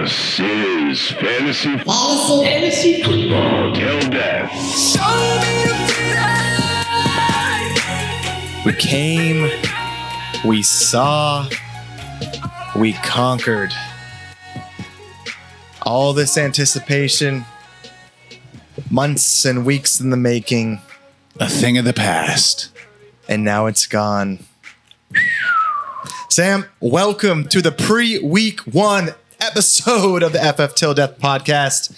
This is Fantasy Football Till Death. We came, we saw, we conquered. All this anticipation, months and weeks in the making. A thing of the past. And now it's gone. Sam, welcome to the pre-week 1 episode of the FFtilD podcast.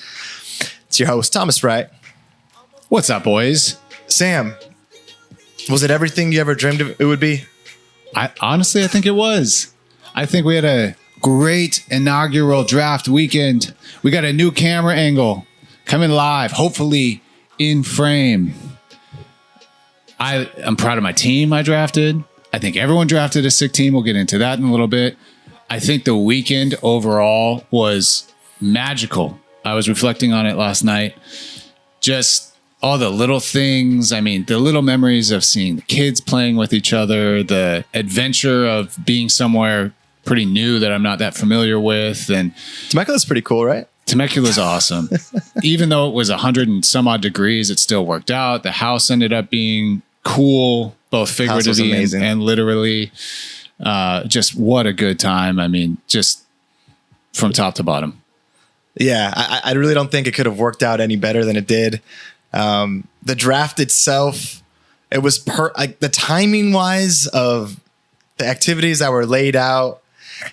It's your host, Thomas Wright. What's up, boys? Sam, was it everything you ever dreamed it would be? I think it was. I think we had a great inaugural draft weekend. We got a new camera angle coming live, hopefully in frame. I'm proud of my team I drafted. I think everyone drafted a sick team. We'll get into that in a little bit. I think the weekend overall was magical. I was reflecting on it last night. Just all the little things. I mean, the little memories of seeing the kids playing with each other, the adventure of being somewhere pretty new that I'm not that familiar with. And Temecula's pretty cool, right? Temecula's awesome. Even though it was 100 and some odd degrees, it still worked out. The house ended up being cool, both figuratively and literally. Just what a good time. I mean, just from top to bottom. Yeah, I really don't think it could have worked out any better than it did. The draft itself, it was the timing wise of the activities that were laid out,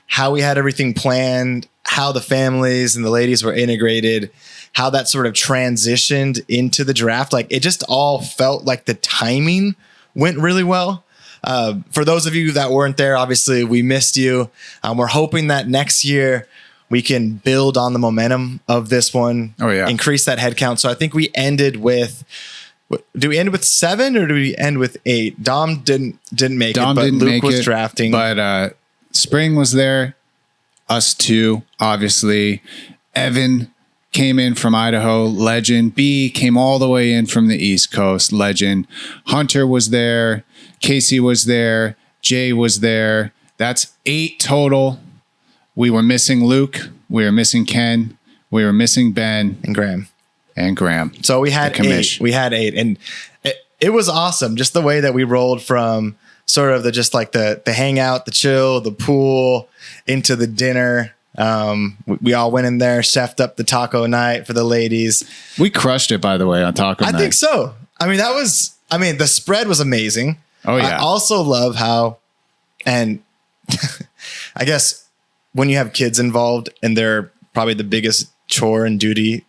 how we had everything planned, how the families and the ladies were integrated, how that sort of transitioned into the draft. Like it just all felt like the timing went really well. For those of you that weren't there, obviously we missed you. We're hoping that next year we can build on the momentum of this one. Oh yeah, increase that head count. So I think we ended with. Do we end with 7 or do we end with 8? Dom didn't make it, but Luke was drafting. But Spring was there. Us two, obviously. Evan came in from Idaho, legend. B came all the way in from the East Coast, legend. Hunter was there. Casey was there. Jay was there. That's 8 total. We were missing Luke. We were missing Ken. We were missing Ben. And Graham. So we had 8. We had 8. And it was awesome. Just the way that we rolled from sort of the hangout, the chill, the pool, into the dinner. We all went in there, chefed up the taco night for the ladies. We crushed it, by the way, on taco night. I think so. I mean, the spread was amazing. Oh, yeah. I also love how, and I guess when you have kids involved and they're probably the biggest chore and duty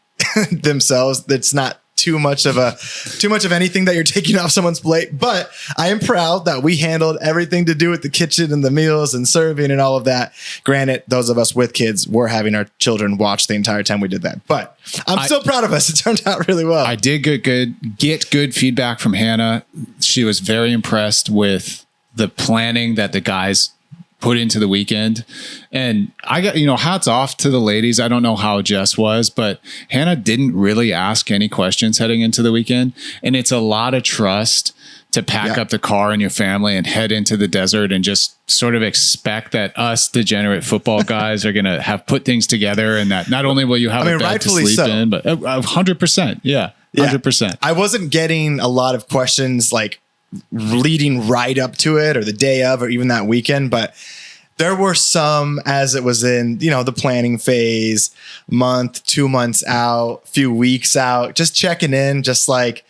themselves, it's not too much of anything that you're taking off someone's plate. But I am proud that we handled everything to do with the kitchen and the meals and serving and all of that. Granted, those of us with kids were having our children watch the entire time we did that. But I'm still proud of us. It turned out really well. I did get good feedback from Hannah. She was very impressed with the planning that the guys put into the weekend. And I got, hats off to the ladies. I don't know how Jess was, but Hannah didn't really ask any questions heading into the weekend. And it's a lot of trust to pack up the car and your family and head into the desert and just sort of expect that us degenerate football guys are going to have put things together, and that not only will you have a bed to sleep in, but 100%. Yeah. 100%. I wasn't getting a lot of questions like leading right up to it or the day of or even that weekend, but there were some as it was in, the planning phase, month, 2 months out, few weeks out, just checking in, just like,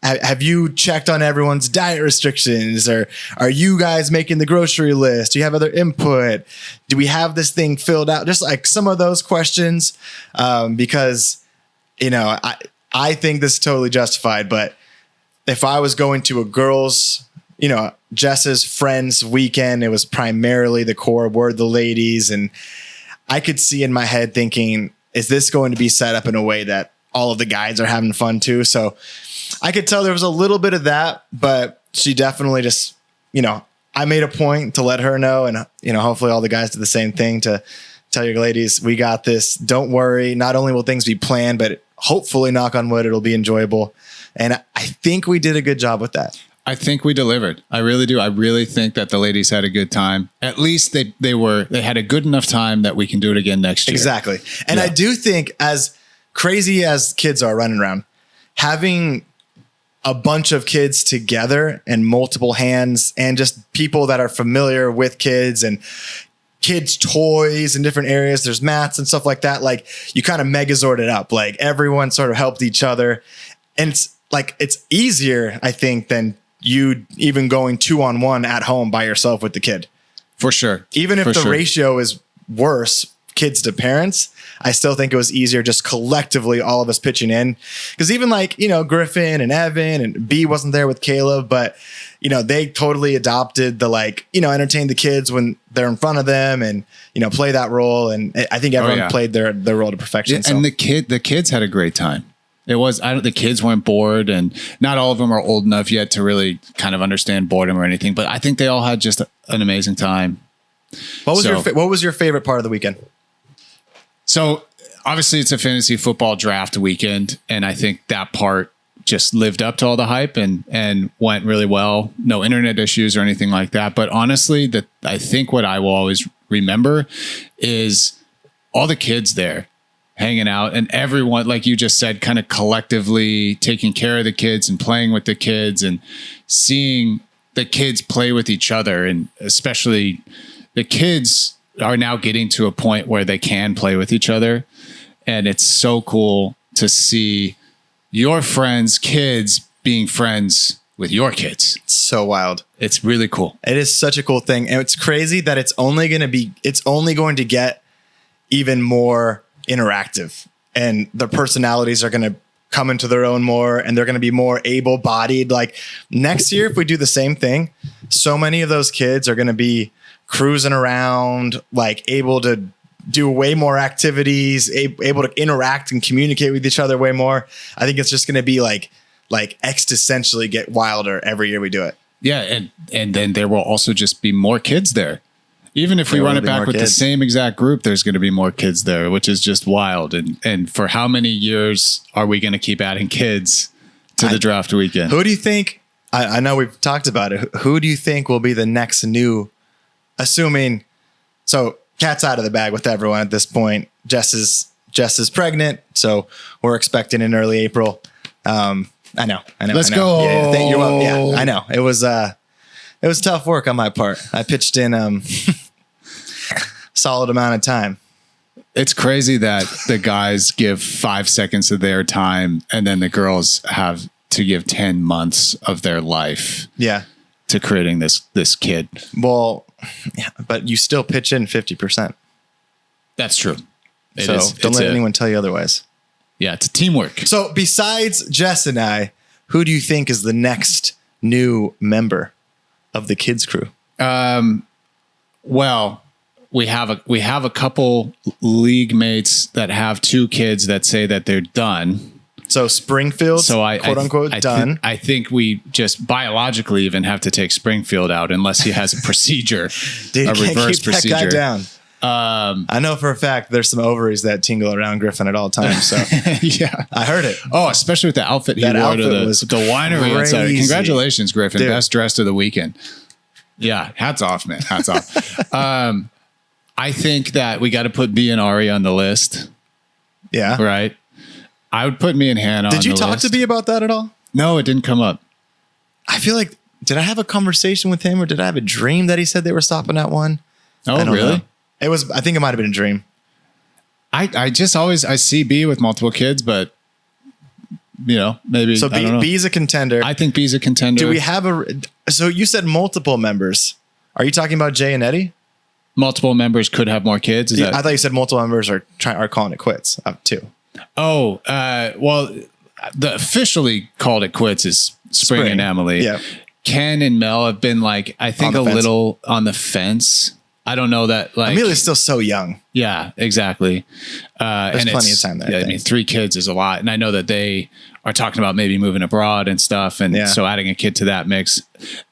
have you checked on everyone's diet restrictions, or are you guys making the grocery list? Do you have other input? Do we have this thing filled out? Just like some of those questions, because, I think this is totally justified, but if I was going to a girls, Jess's friends weekend, it was primarily the core were the ladies. And I could see in my head thinking, is this going to be set up in a way that all of the guys are having fun too? So I could tell there was a little bit of that, but she definitely just, I made a point to let her know. And, hopefully all the guys do the same thing to tell your ladies, we got this. Don't worry. Not only will things be planned, but hopefully, knock on wood, it'll be enjoyable. And I think we did a good job with that. I think we delivered. I really do. I really think that the ladies had a good time. At least they had a good enough time that we can do it again next year. Exactly. And I do think, as crazy as kids are running around, having a bunch of kids together and multiple hands and just people that are familiar with kids and kids' toys in different areas, there's mats and stuff like that. Like, you kind of megazord it up. Like, everyone sort of helped each other. And it's easier, I think, than you even going 2-on-1 at home by yourself with the kid. For sure. Even if the ratio is worse, kids to parents, I still think it was easier just collectively, all of us pitching in. Because even Griffin and Evan and B wasn't there with Caleb, but they totally adopted the entertain the kids when they're in front of them and play that role. And I think everyone played their role to perfection. Yeah, and the kids had a great time. It was, the kids weren't bored, and not all of them are old enough yet to really kind of understand boredom or anything, but I think they all had just an amazing time. What was your favorite part of the weekend? So obviously it's a fantasy football draft weekend, and I think that part just lived up to all the hype and went really well. No internet issues or anything like that. But honestly, I think what I will always remember is all the kids there hanging out, and everyone, like you just said, kind of collectively taking care of the kids and playing with the kids and seeing the kids play with each other. And especially the kids are now getting to a point where they can play with each other. And it's so cool to see your friends' kids being friends with your kids. It's so wild. It's really cool. It is such a cool thing. And it's crazy that it's only going to get even more interactive, and the personalities are going to come into their own more, and they're going to be more able-bodied. Like, next year, if we do the same thing, so many of those kids are going to be cruising around, like able to do way more activities, able to interact and communicate with each other way more. I think it's just going to be like existentially get wilder every year we do it. Yeah. And then there will also just be more kids there. Even if we run it back with the same exact group, there's going to be more kids there, which is just wild. And for how many years are we going to keep adding kids to the draft weekend? Who do you think, I know we've talked about it, who do you think will be the next new, assuming, so cat's out of the bag with everyone at this point. Jess is pregnant, so we're expecting in early April. I know. Let's go. Yeah, I know. It was tough work on my part. I pitched in solid amount of time. It's crazy that the guys give 5 seconds of their time, and then the girls have to give 10 months of their life. Yeah. To creating this kid. Well, yeah, but you still pitch in 50%. That's true. Don't let anyone tell you otherwise. Yeah, it's a teamwork. So besides Jess and I, who do you think is the next new member of the kids crew? Well, we have a couple league mates that have 2 kids that say that they're done. So Springfield, quote unquote, done. I think we just biologically even have to take Springfield out unless he has a procedure, Dude, a reverse procedure. That guy down. I know for a fact there's some ovaries that tingle around Griffin at all times. So yeah, I heard it. Oh, especially with the outfit he wore to the winery outside. Congratulations, Griffin! Dude. Best dressed of the weekend. Yeah, hats off, man. Hats off. I think that we got to put B and Ari on the list. Yeah. Right. I would put me and Hannah on the list. Did you talk to B about that at all? No, it didn't come up. I feel like, did I have a conversation with him, or did I have a dream that he said they were stopping at one? Oh, really? Know. I think it might've been a dream. I just always, I see B with multiple kids, but maybe. So B's a contender. I think B's a contender. Do we have so you said multiple members. Are you talking about Jay and Eddie? Multiple members could have more kids. I thought you said multiple members are calling it quits too. Oh, well, the officially called it quits is Spring and Emily. Yeah. Ken and Mel have been I think a little on the fence. I don't know that Amelia's still so young. Yeah, exactly. There's plenty of time there. Yeah, I mean, 3 kids is a lot. And I know that they are talking about maybe moving abroad and stuff. And so adding a kid to that mix,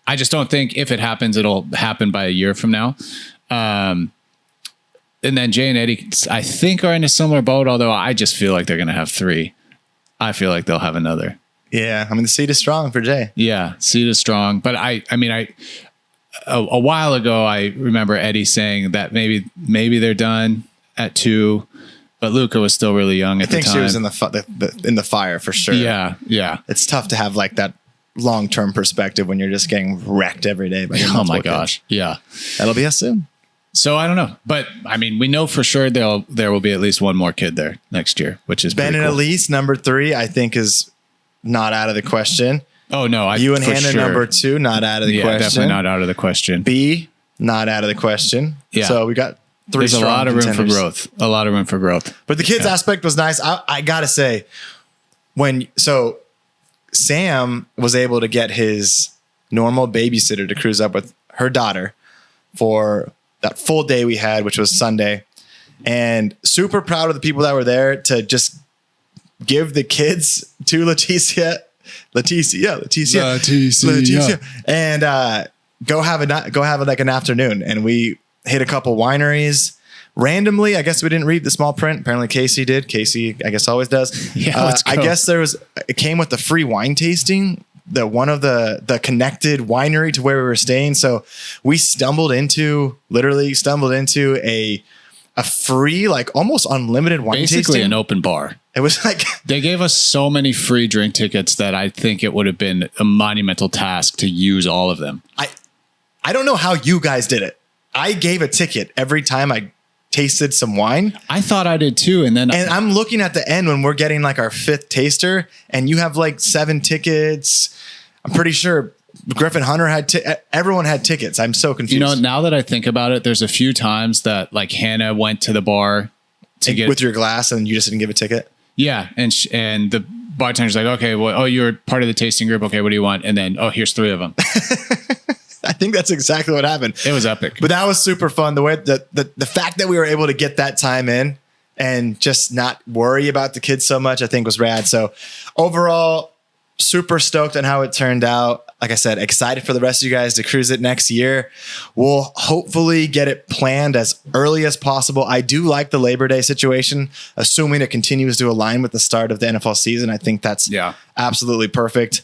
I just don't think if it happens, it'll happen by a year from now. And then Jay and Eddie, I think, are in a similar boat, although I just feel like they're going to have 3. I feel like they'll have another. Yeah, I mean the seed is strong for Jay. Yeah, seed is strong. But a while ago, I remember Eddie saying that maybe they're done at 2, but Luca was still really young at the time. I think she was in the fire for sure. Yeah. It's tough to have like that long-term perspective when you're just getting wrecked every day by your Oh my multiple gosh. kids. Yeah. That'll be us soon. So I don't know, but I mean, we know for sure there will be at least one more kid there next year, which is Ben and cool. Elise, number 3, I think is not out of the question. Oh no, you and Hannah, number 2, not out of the question. Definitely not out of the question. B, not out of the question. Yeah. So we got 3 There's a strong lot of room for contenders. growth. A lot of room for growth. But the kids aspect was nice. I gotta say, Sam was able to get his normal babysitter to cruise up with her daughter for that full day we had, which was Sunday, and super proud of the people that were there to just give the kids to Leticia, and go have like an afternoon. And we hit a couple wineries randomly. I guess we didn't read the small print. Apparently Casey did. Casey, I guess, always does. Yeah, let's go. I guess it came with the free wine tasting. One of the connected winery to where we were staying. So we literally stumbled into a free, like almost unlimited wine tasting. Basically an open bar. It was like they gave us so many free drink tickets that I think it would have been a monumental task to use all of them. I don't know how you guys did it. I gave a ticket every time I tasted some wine. I thought I did too. And I'm looking at the end when we're getting like our 5th taster and you have like 7 tickets. I'm pretty sure Griffin Hunter everyone had tickets. I'm so confused. You know, now that I think about it, there's a few times that like Hannah went to the bar to get with your glass and you just didn't give a ticket. Yeah. And the bartender's like, okay, well, you're part of the tasting group. Okay. What do you want? And then, here's 3 of them. I think that's exactly what happened. It was epic. But that was super fun. The way the fact that we were able to get that time in and just not worry about the kids so much, I think was rad. So overall, super stoked on how it turned out. Like I said, excited for the rest of you guys to cruise it next year. We'll hopefully get it planned as early as possible. I do like the Labor Day situation, assuming it continues to align with the start of the NFL season. I think that's absolutely perfect.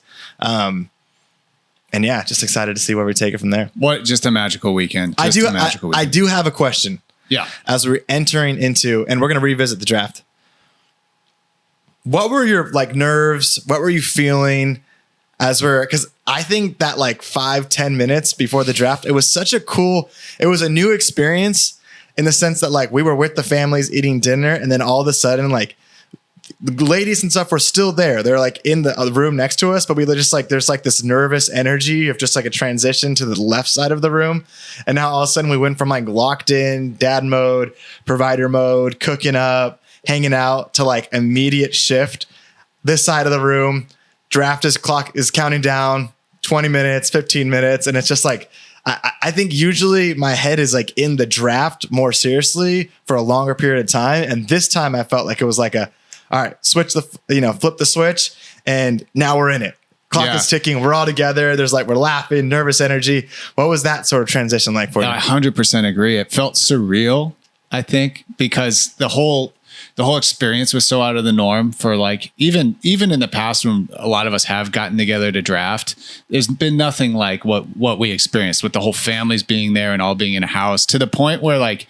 And yeah, just excited to see where we take it from there. Just a magical weekend. I do have a question. Yeah. As we're entering into, and we're going to revisit the draft. What were your like nerves? What were you feeling because I think that like 5-10 minutes before the draft, it was a new experience in the sense that like we were with the families eating dinner and then all of a sudden like the ladies and stuff were still there. They're like in the room next to us, but we just like, there's like this nervous energy of just like a transition to the left side of the room. And now all of a sudden we went from like locked in dad mode, provider mode, cooking up, hanging out to like immediate shift. This side of the room, clock is counting down 20 minutes, 15 minutes. And it's just like, I think usually my head is like in the draft more seriously for a longer period of time. And this time I felt like it was like all right, flip the switch. And now we're in it. Clock is ticking. We're all together. We're laughing, nervous energy. What was that sort of transition like for you? I 100% agree. It felt surreal, I think, because the whole experience was so out of the norm for like, even in the past when a lot of us have gotten together to draft, there's been nothing like what we experienced with the whole families being there and all being in a house, to the point where like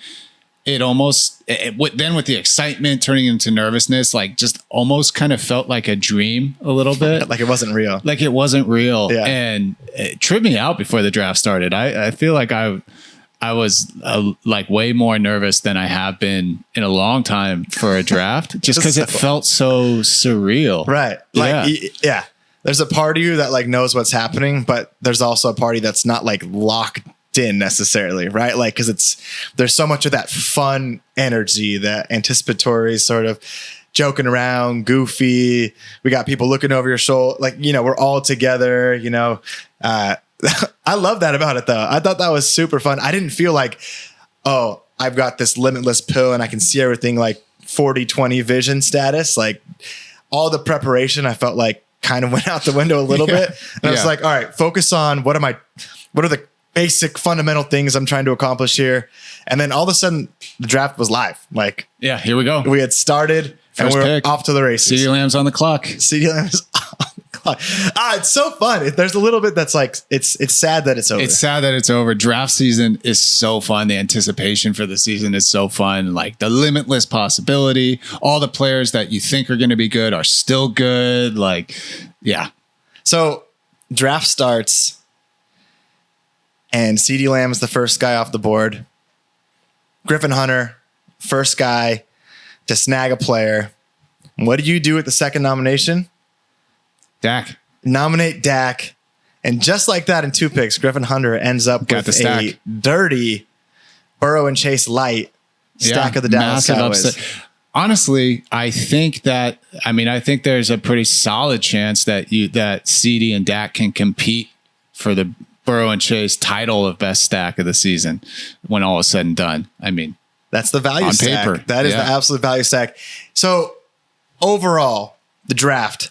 then with the excitement turning into nervousness, like just almost kind of felt like a dream a little bit. Like it wasn't real. Yeah. And it tripped me out before the draft started. I feel like I was like way more nervous than I have been in a long time for a draft, just because it felt so surreal. Right. Yeah. There's a part of you that like knows what's happening, but there's also a party that's not like locked in necessarily. Right. Like, cause there's so much of that fun energy, that anticipatory sort of joking around, goofy. We got people looking over your shoulder. Like, we're all together, I love that about it though. I thought that was super fun. I didn't feel like, I've got this limitless pill and I can see everything like 40/20 vision status. Like all the preparation I felt like kind of went out the window a little bit. And I was like, all right, focus on what are the basic fundamental things I'm trying to accomplish here. And then all of a sudden the draft was live. Like, yeah, here we go. We had started and we were off to the races. CeeDee Lamb's on the clock. CeeDee Lamb's on the clock. It's so fun. There's a little bit that's like, it's sad that it's over. It's sad that it's over. Draft season is so fun. The anticipation for the season is so fun. Like the limitless possibility. All the players that you think are going to be good are still good. Like, yeah. So draft starts and CeeDee Lamb is the first guy off the board. Griffin Hunter, first guy to snag a player. What do you do with the second nomination? Dak. Nominate Dak. And just like that in 2 picks, Griffin Hunter ends up with a dirty Burrow and Chase light stack of the Dallas Cowboys. Upset. Honestly, I think there's a pretty solid chance that CD and Dak can compete for the Burrow and Chase title of best stack of the season when all is said and done. I mean, that's the value on stack. Paper. That is the absolute value stack. So overall, the draft,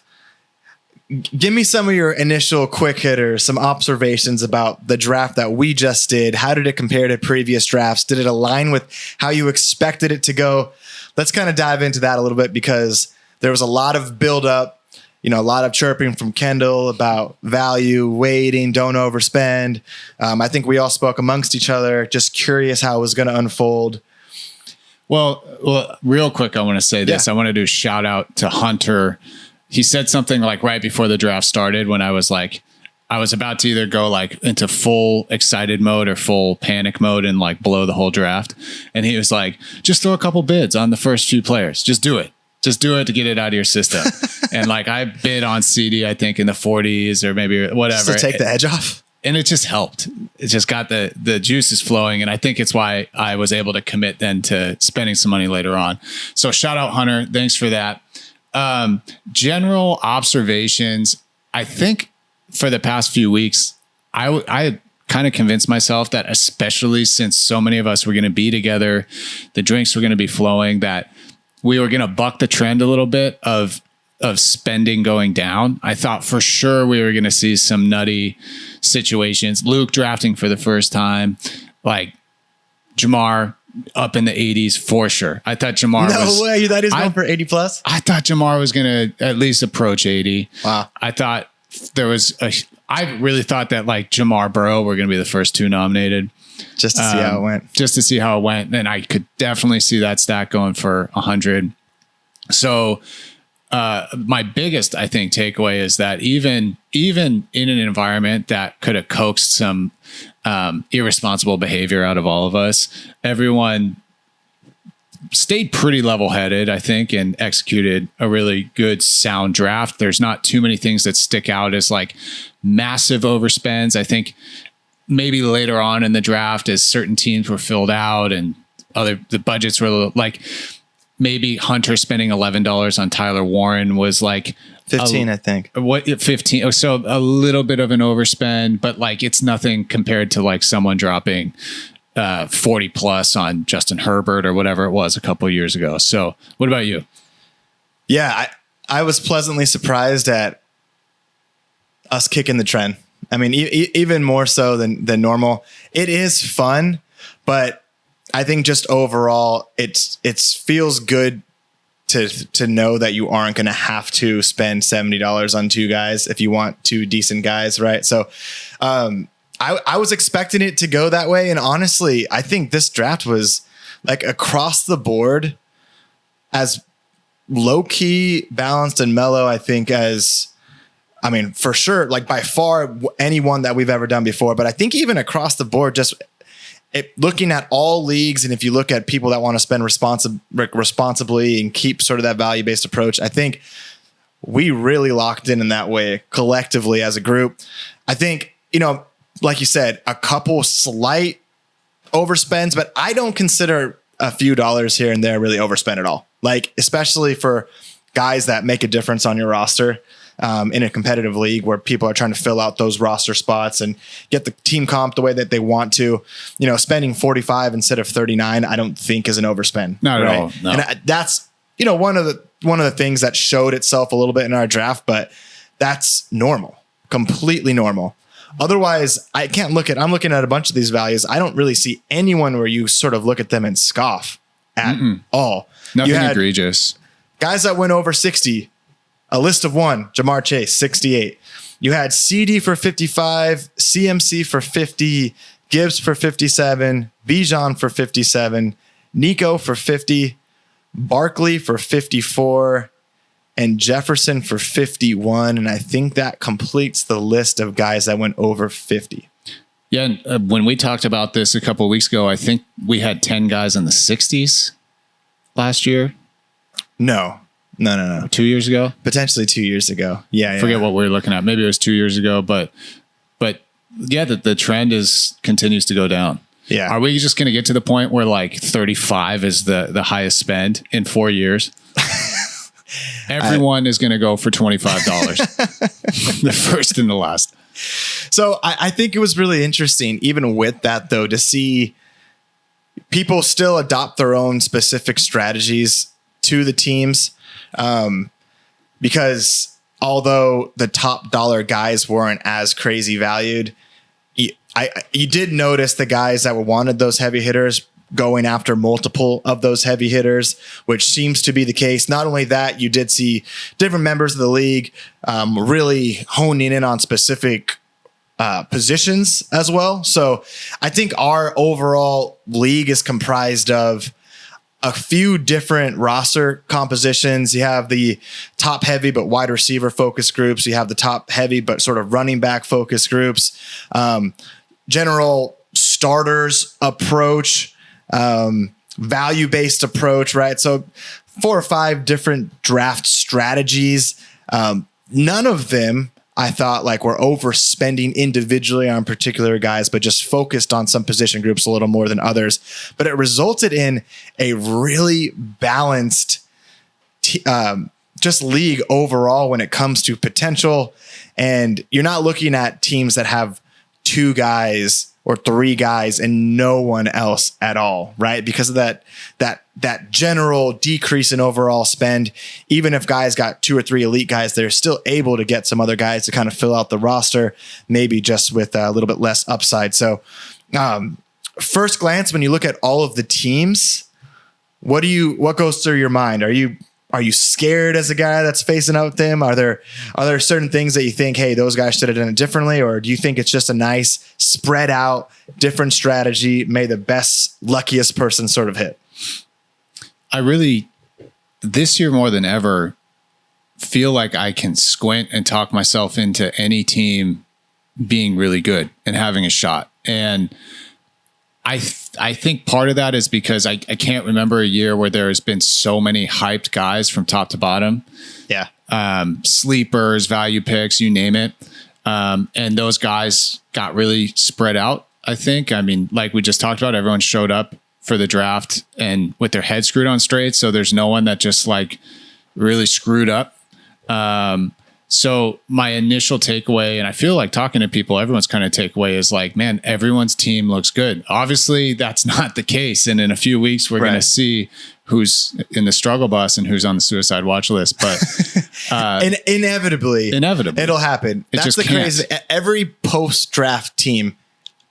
give me some of your initial quick hitters, some observations about the draft that we just did. How did it compare to previous drafts? Did it align with how you expected it to go? Let's kind of dive into that a little bit because there was a lot of buildup, a lot of chirping from Kendall about value, waiting, don't overspend. I think we all spoke amongst each other, just curious how it was going to unfold. Well, real quick, I want to say this. I want to do a shout out to Hunter. He said something like right before the draft started when I was about to either go like into full excited mode or full panic mode and like blow the whole draft. And he was like, just throw a couple bids on the first few players. Just do it. Just do it to get it out of your system. And like I bid on CD, I think in the 40s or maybe whatever. Just to take the edge off. And it just helped. It just got the juices flowing. And I think it's why I was able to commit then to spending some money later on. So shout out Hunter. Thanks for that. General observations. I think for the past few weeks, I kind of convinced myself that especially since so many of us were going to be together, the drinks were going to be flowing, that we were going to buck the trend a little bit of spending going down. I thought for sure we were going to see some nutty situations. Luke drafting for the first time, like Jamar up in the 80s for sure. I thought Jamar No way, that is going for 80 plus? I thought Jamar was going to at least approach 80. Wow. I thought I really thought that like Jamar Burrow were going to be the first two nominated. Just to see how it went. Just to see how it went. And I could definitely see that stack going for 100. So my biggest, I think, takeaway is that even in an environment that could have coaxed some irresponsible behavior out of all of us, everyone stayed pretty level-headed, I think, and executed a really good, sound draft. There's not too many things that stick out as like massive overspends. I think maybe later on in the draft, as certain teams were filled out and the budgets were like, maybe Hunter spending $11 on Tyler Warren was like 15, I think. What 15? Oh, so a little bit of an overspend, but like it's nothing compared to like someone dropping 40 plus on Justin Herbert or whatever it was a couple of years ago. So what about you? Yeah, I was pleasantly surprised at us kicking the trend. I mean, even more so than normal. It is fun, but I think just overall, it feels good to know that you aren't going to have to spend $70 on two guys if you want two decent guys, right? So I was expecting it to go that way. And honestly, I think this draft was like across the board as low-key, balanced, and mellow, I think, for sure, like by far anyone that we've ever done before. But I think even across the board, just looking at all leagues, and if you look at people that want to spend responsibly and keep sort of that value-based approach, I think we really locked in that way collectively as a group. I think, like you said, a couple slight overspends, but I don't consider a few dollars here and there really overspend at all. Like, especially for guys that make a difference on your roster. In a competitive league where people are trying to fill out those roster spots and get the team comp the way that they want to, spending 45 instead of 39, I don't think is an overspend. Not at all. No. And that's, one of the things that showed itself a little bit in our draft, but that's normal, completely normal. Otherwise, I'm looking at a bunch of these values. I don't really see anyone where you sort of look at them and scoff at all. Nothing egregious. Guys that went over 60, a list of one, Jamar Chase, 68. You had CD for 55, CMC for 50, Gibbs for 57, Bijan for 57, Nico for 50, Barkley for 54, and Jefferson for 51. And I think that completes the list of guys that went over 50. Yeah. And when we talked about this a couple of weeks ago, I think we had 10 guys in the 60s last year. No. 2 years ago? Potentially 2 years ago. Yeah. Forget what we were looking at. Maybe it was 2 years ago, but yeah, the trend continues to go down. Yeah. Are we just going to get to the point where like 35 is the highest spend in 4 years? Everyone is going to go for $25. The first and the last. So I think it was really interesting, even with that, though, to see people still adopt their own specific strategies to the teams. Because although the top dollar guys weren't as crazy valued, you did notice the guys that wanted those heavy hitters going after multiple of those heavy hitters, which seems to be the case. Not only that, you did see different members of the league really honing in on specific positions as well. So I think our overall league is comprised of a few different roster compositions. You have the top heavy but wide receiver focus groups. You have the top heavy but sort of running back focus groups. General starters approach, value-based approach, right? So 4 or 5 different draft strategies. None of them, I thought, like, were overspending individually on particular guys, but just focused on some position groups a little more than others. But it resulted in a really balanced just league overall when it comes to potential. And you're not looking at teams that have 2 guys or 3 guys and no one else at all, right? Because of that general decrease in overall spend. Even if guys got 2 or 3 elite guys, they're still able to get some other guys to kind of fill out the roster, maybe just with a little bit less upside. So first glance, when you look at all of the teams, what goes through your mind? Are you scared as a guy that's facing out with them? Are there certain things that you think, hey, those guys should have done it differently? Or do you think it's just a nice spread out, different strategy, may the best, luckiest person sort of hit? I really, this year more than ever, feel like I can squint and talk myself into any team being really good and having a shot. And I think part of that is because I can't remember a year where there has been so many hyped guys from top to bottom. Yeah. Sleepers, value picks, you name it. And those guys got really spread out, I think. I mean, like we just talked about, everyone showed up for the draft and with their head screwed on straight. So there's no one that just like really screwed up. So my initial takeaway, and I feel like talking to people, everyone's kind of takeaway is like, man, everyone's team looks good. Obviously that's not the case. And in a few weeks, we're going to see who's in the struggle bus and who's on the suicide watch list. But inevitably, it'll happen. That's the crazy. Every post-draft team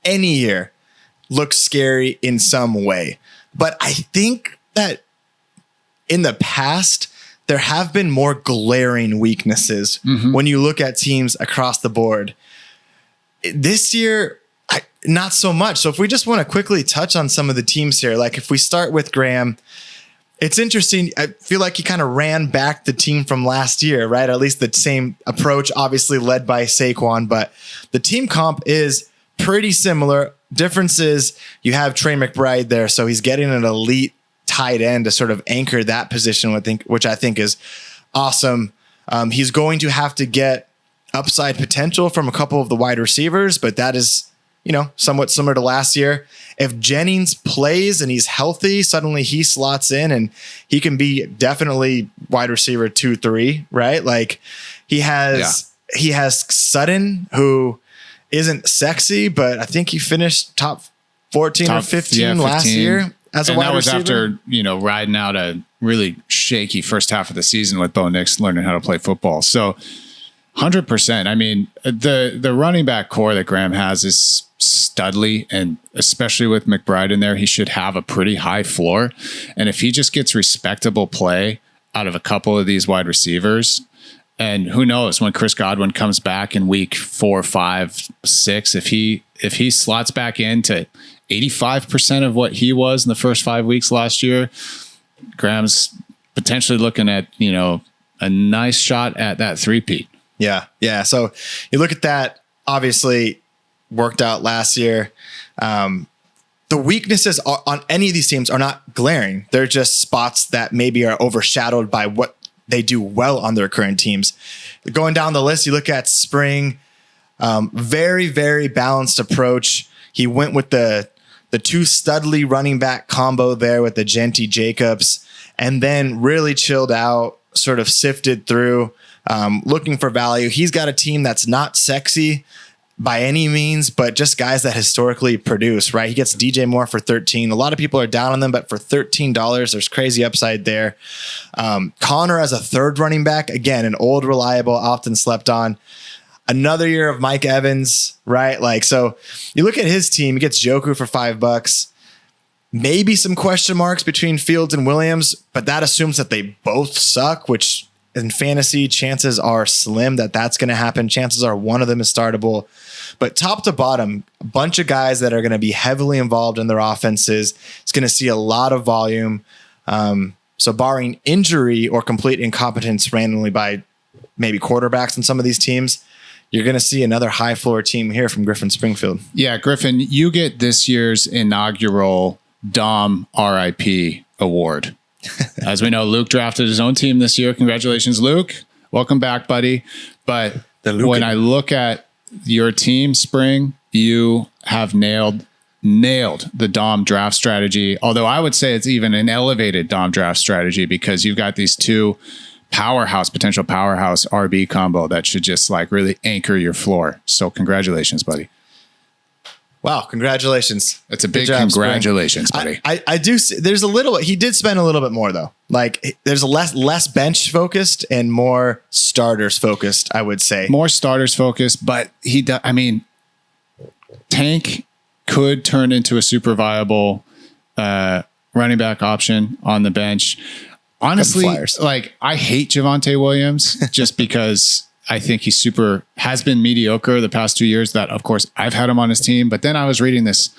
any year looks scary in some way. But I think that in the past, there have been more glaring weaknesses when you look at teams across the board. This year, not so much. So if we just want to quickly touch on some of the teams here, like if we start with Graham, it's interesting. I feel like he kind of ran back the team from last year, right? At least the same approach, obviously led by Saquon, but the team comp is pretty similar. Difference is you have Trey McBride there, so he's getting an elite tight end to sort of anchor that position, which I think is awesome. He's going to have to get upside potential from a couple of the wide receivers, but that is, somewhat similar to last year. If Jennings plays and he's healthy, suddenly he slots in and he can be definitely wide receiver 2-3, right? Like he has Sutton, who isn't sexy, but I think he finished top 14 or 15 last year. As a wide receiver. After, riding out a really shaky first half of the season with Bo Nix learning how to play football. So 100%. I mean, the running back core that Graham has is studly, and especially with McBride in there, he should have a pretty high floor. And if he just gets respectable play out of a couple of these wide receivers, And who knows when Chris Godwin comes back in week 4, 5, 6, if he slots back into 85% of what he was in the first 5 weeks last year, Graham's potentially looking at, a nice shot at that 3-peat. Yeah. Yeah. So you look at that, obviously worked out last year. The weaknesses on any of these teams are not glaring. They're just spots that maybe are overshadowed by what they do well on their current teams. Going down the list, you look at Spring, very, very balanced approach. He went with the two Studley running back combo there with the Genty Jacobs, and then really chilled out, sort of sifted through, looking for value. He's got a team that's not sexy by any means, but just guys that historically produce, right? He gets DJ Moore for 13. A lot of people are down on them, but for $13, there's crazy upside there. Connor as a third running back, again, an old, reliable, often slept on. Another year of Mike Evans, right? Like, so you look at his team, he gets Joku for $5. Maybe some question marks between Fields and Williams, but that assumes that they both suck, which in fantasy, chances are slim that that's going to happen. Chances are one of them is startable. But top to bottom, a bunch of guys that are going to be heavily involved in their offenses. It's going to see a lot of volume. So barring injury or complete incompetence randomly by maybe quarterbacks in some of these teams, you're going to see another high floor team here from Griffin Springfield. Yeah, Griffin, you get this year's inaugural Dom RIP award. As we know, Luke drafted his own team this year. Congratulations, Luke. Welcome back, buddy. But when I look at your team, Spring, you have nailed the Dom draft strategy. Although I would say it's even an elevated Dom draft strategy because you've got these two potential powerhouse RB combo that should just like really anchor your floor. So congratulations, buddy. Wow, congratulations. That's a big congratulations, buddy. I do see there's a little, he did spend a little bit more though. Like there's a less bench focused and more starters focused, I would say. More starters focused, but Tank could turn into a super viable running back option on the bench. Honestly, like I hate Javonte Williams just because I think he has been mediocre the past 2 years. That, of course, I've had him on his team. But then I was reading this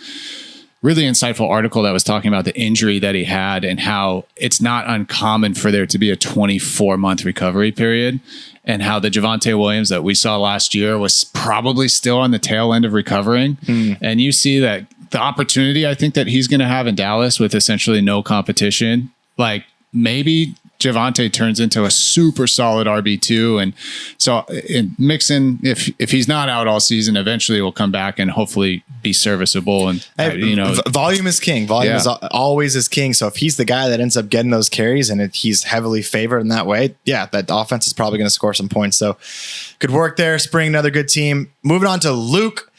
really insightful article that was talking about the injury that he had and how it's not uncommon for there to be a 24-month recovery period, and how the Javonte Williams that we saw last year was probably still on the tail end of recovering. And you see that the opportunity I think that he's going to have in Dallas with essentially no competition, like maybe Javonte turns into a super solid RB2. And so Mixon, if he's not out all season, eventually will come back and hopefully be serviceable. And volume is king. Volume is always is king. So if he's the guy that ends up getting those carries and he's heavily favored in that way, that offense is probably going to score some points. So good work there. Spring, another good team. Moving on to Luke.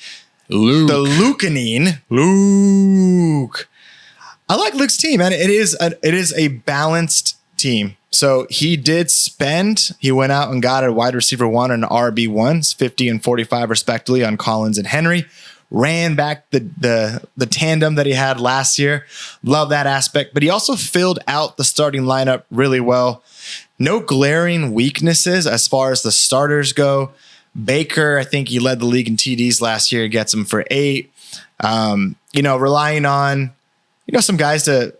The Lucanine. Luke. I like Luke's team, and it is a balanced team. So he went out and got a wide receiver 1 and an RB1, 50 and 45 respectively on Collins and Henry. Ran back the tandem that he had last year. Love that aspect. But he also filled out the starting lineup really well. No glaring weaknesses as far as the starters go. Baker, I think he led the league in TDs last year, gets him for 8. Relying on some guys to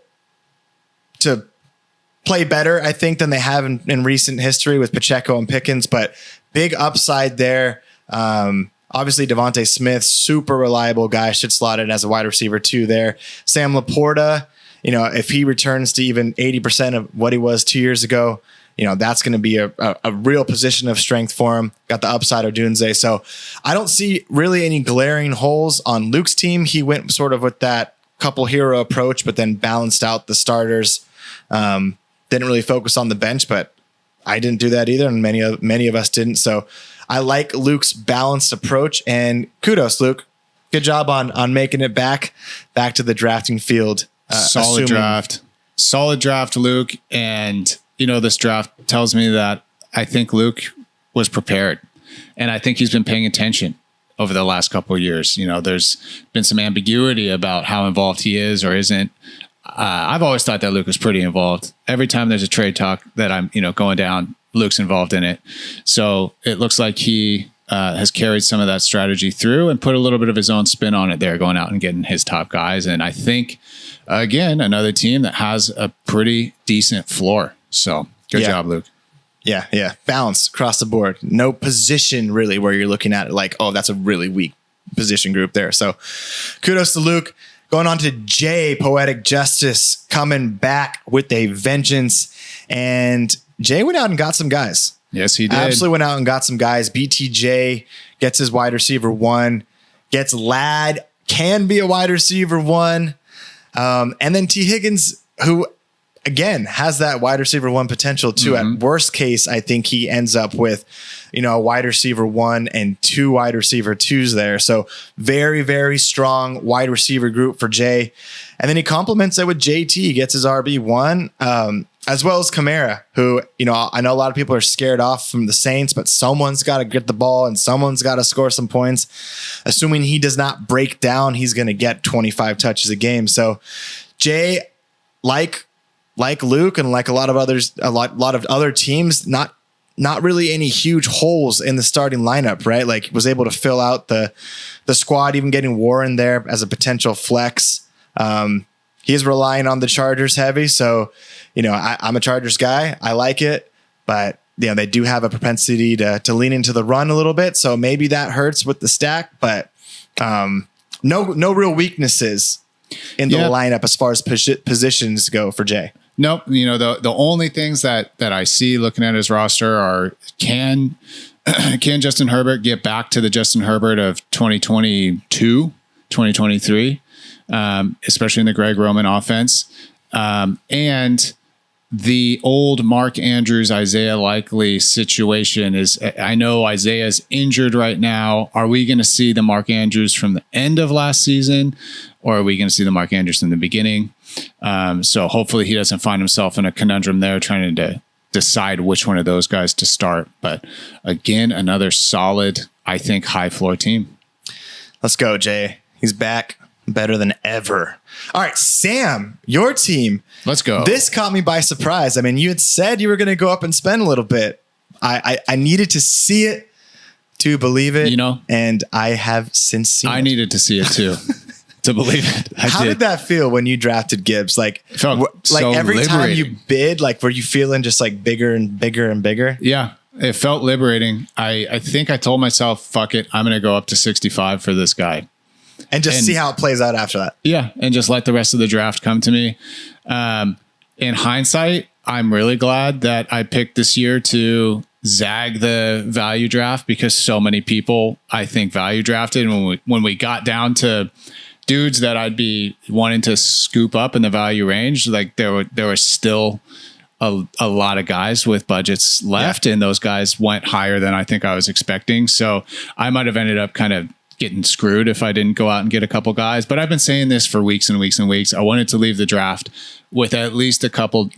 play better, I think, than they have in recent history with Pacheco and Pickens, but big upside there. Obviously, Devontae Smith, super reliable guy, should slot in as a wide receiver 2 there. Sam Laporta, if he returns to even 80% of what he was 2 years ago, that's going to be a real position of strength for him. Got the upside of Dunze. So I don't see really any glaring holes on Luke's team. He went sort of with that couple hero approach, but then balanced out the starters. Didn't really focus on the bench, but I didn't do that either, and many of us didn't. So I like Luke's balanced approach, and kudos, Luke. Good job on making it back to the drafting field. Solid draft, Luke. And this draft tells me that I think Luke was prepared, and I think he's been paying attention over the last couple of years. There's been some ambiguity about how involved he is or isn't. I've always thought that Luke was pretty involved. Every time there's a trade talk that I'm, going down Luke's involved in it. So it looks like he has carried some of that strategy through and put a little bit of his own spin on it there, going out and getting his top guys. And I think, again, another team that has a pretty decent floor. So good job, Luke. Yeah. Balanced across the board. No position really where you're looking at it like, oh, that's a really weak position group there. So kudos to Luke. Going on to Jay, Poetic Justice, coming back with a vengeance. And Jay went out and got some guys. Yes, he did. Absolutely went out and got some guys. BTJ gets his wide receiver 1. Gets Ladd, can be a wide receiver 1. And then T. Higgins, who, again, has that wide receiver 1 potential too. At worst case, I think he ends up with, a wide receiver 1 and 2 wide receiver 2s there. So very, very strong wide receiver group for Jay. And then he complements it with JT. He gets his RB1, as well as Kamara, who, I know a lot of people are scared off from the Saints, but someone's got to get the ball and someone's got to score some points. Assuming he does not break down, he's going to get 25 touches a game. So Jay, like Luke and like a lot of other teams, not really any huge holes in the starting lineup, right? Like was able to fill out the squad, even getting Warren there as a potential flex. He's relying on the Chargers heavy. So, I'm a Chargers guy. I like it, but they do have a propensity to lean into the run a little bit. So maybe that hurts with the stack, but no real weaknesses in the lineup as far as positions go for Jay. Nope. The only things that I see looking at his roster are can Justin Herbert get back to the Justin Herbert of 2022, 2023, especially in the Greg Roman offense. And the old Mark Andrews, Isaiah Likely situation is, I know Isaiah's injured right now. Are we going to see the Mark Andrews from the end of last season, or are we going to see the Mark Andrews from the beginning? So hopefully he doesn't find himself in a conundrum there trying to decide which one of those guys to start. But again, another solid, I think, high floor team. Let's go, Jay. He's back better than ever. All right, Sam, your team. Let's go. This caught me by surprise. I mean, you had said you were going to go up and spend a little bit. I needed to see it to believe it. And I have since seen it. I needed to see it too. To believe it. How did that feel when you drafted Gibbs? Like so every liberating. time you bid, like were you feeling just like bigger and bigger and bigger? Yeah, it felt liberating. I think I told myself, fuck it, I'm going to go up to 65 for this guy. And see how it plays out after that. Yeah, and just let the rest of the draft come to me. In hindsight, I'm really glad that I picked this year to zag the value draft because so many people, I think, value drafted. When we got down to dudes that I'd be wanting to scoop up in the value range, like there were still a lot of guys with budgets left, and those guys went higher than I think I was expecting. So I might have ended up kind of getting screwed if I didn't go out and get a couple guys. But I've been saying this for weeks and weeks and weeks. I wanted to leave the draft with at least a couple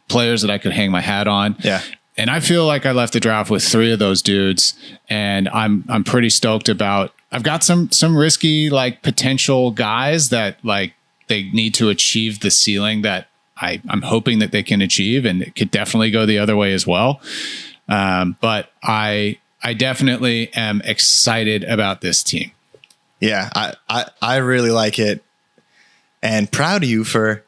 players that I could hang my hat on. Yeah. And I feel like I left the draft with 3 of those dudes, and I'm pretty stoked about. I've got some risky like potential guys that like they need to achieve the ceiling that I'm hoping that they can achieve, and it could definitely go the other way as well. But I definitely am excited about this team. Yeah, I really like it, and proud of you for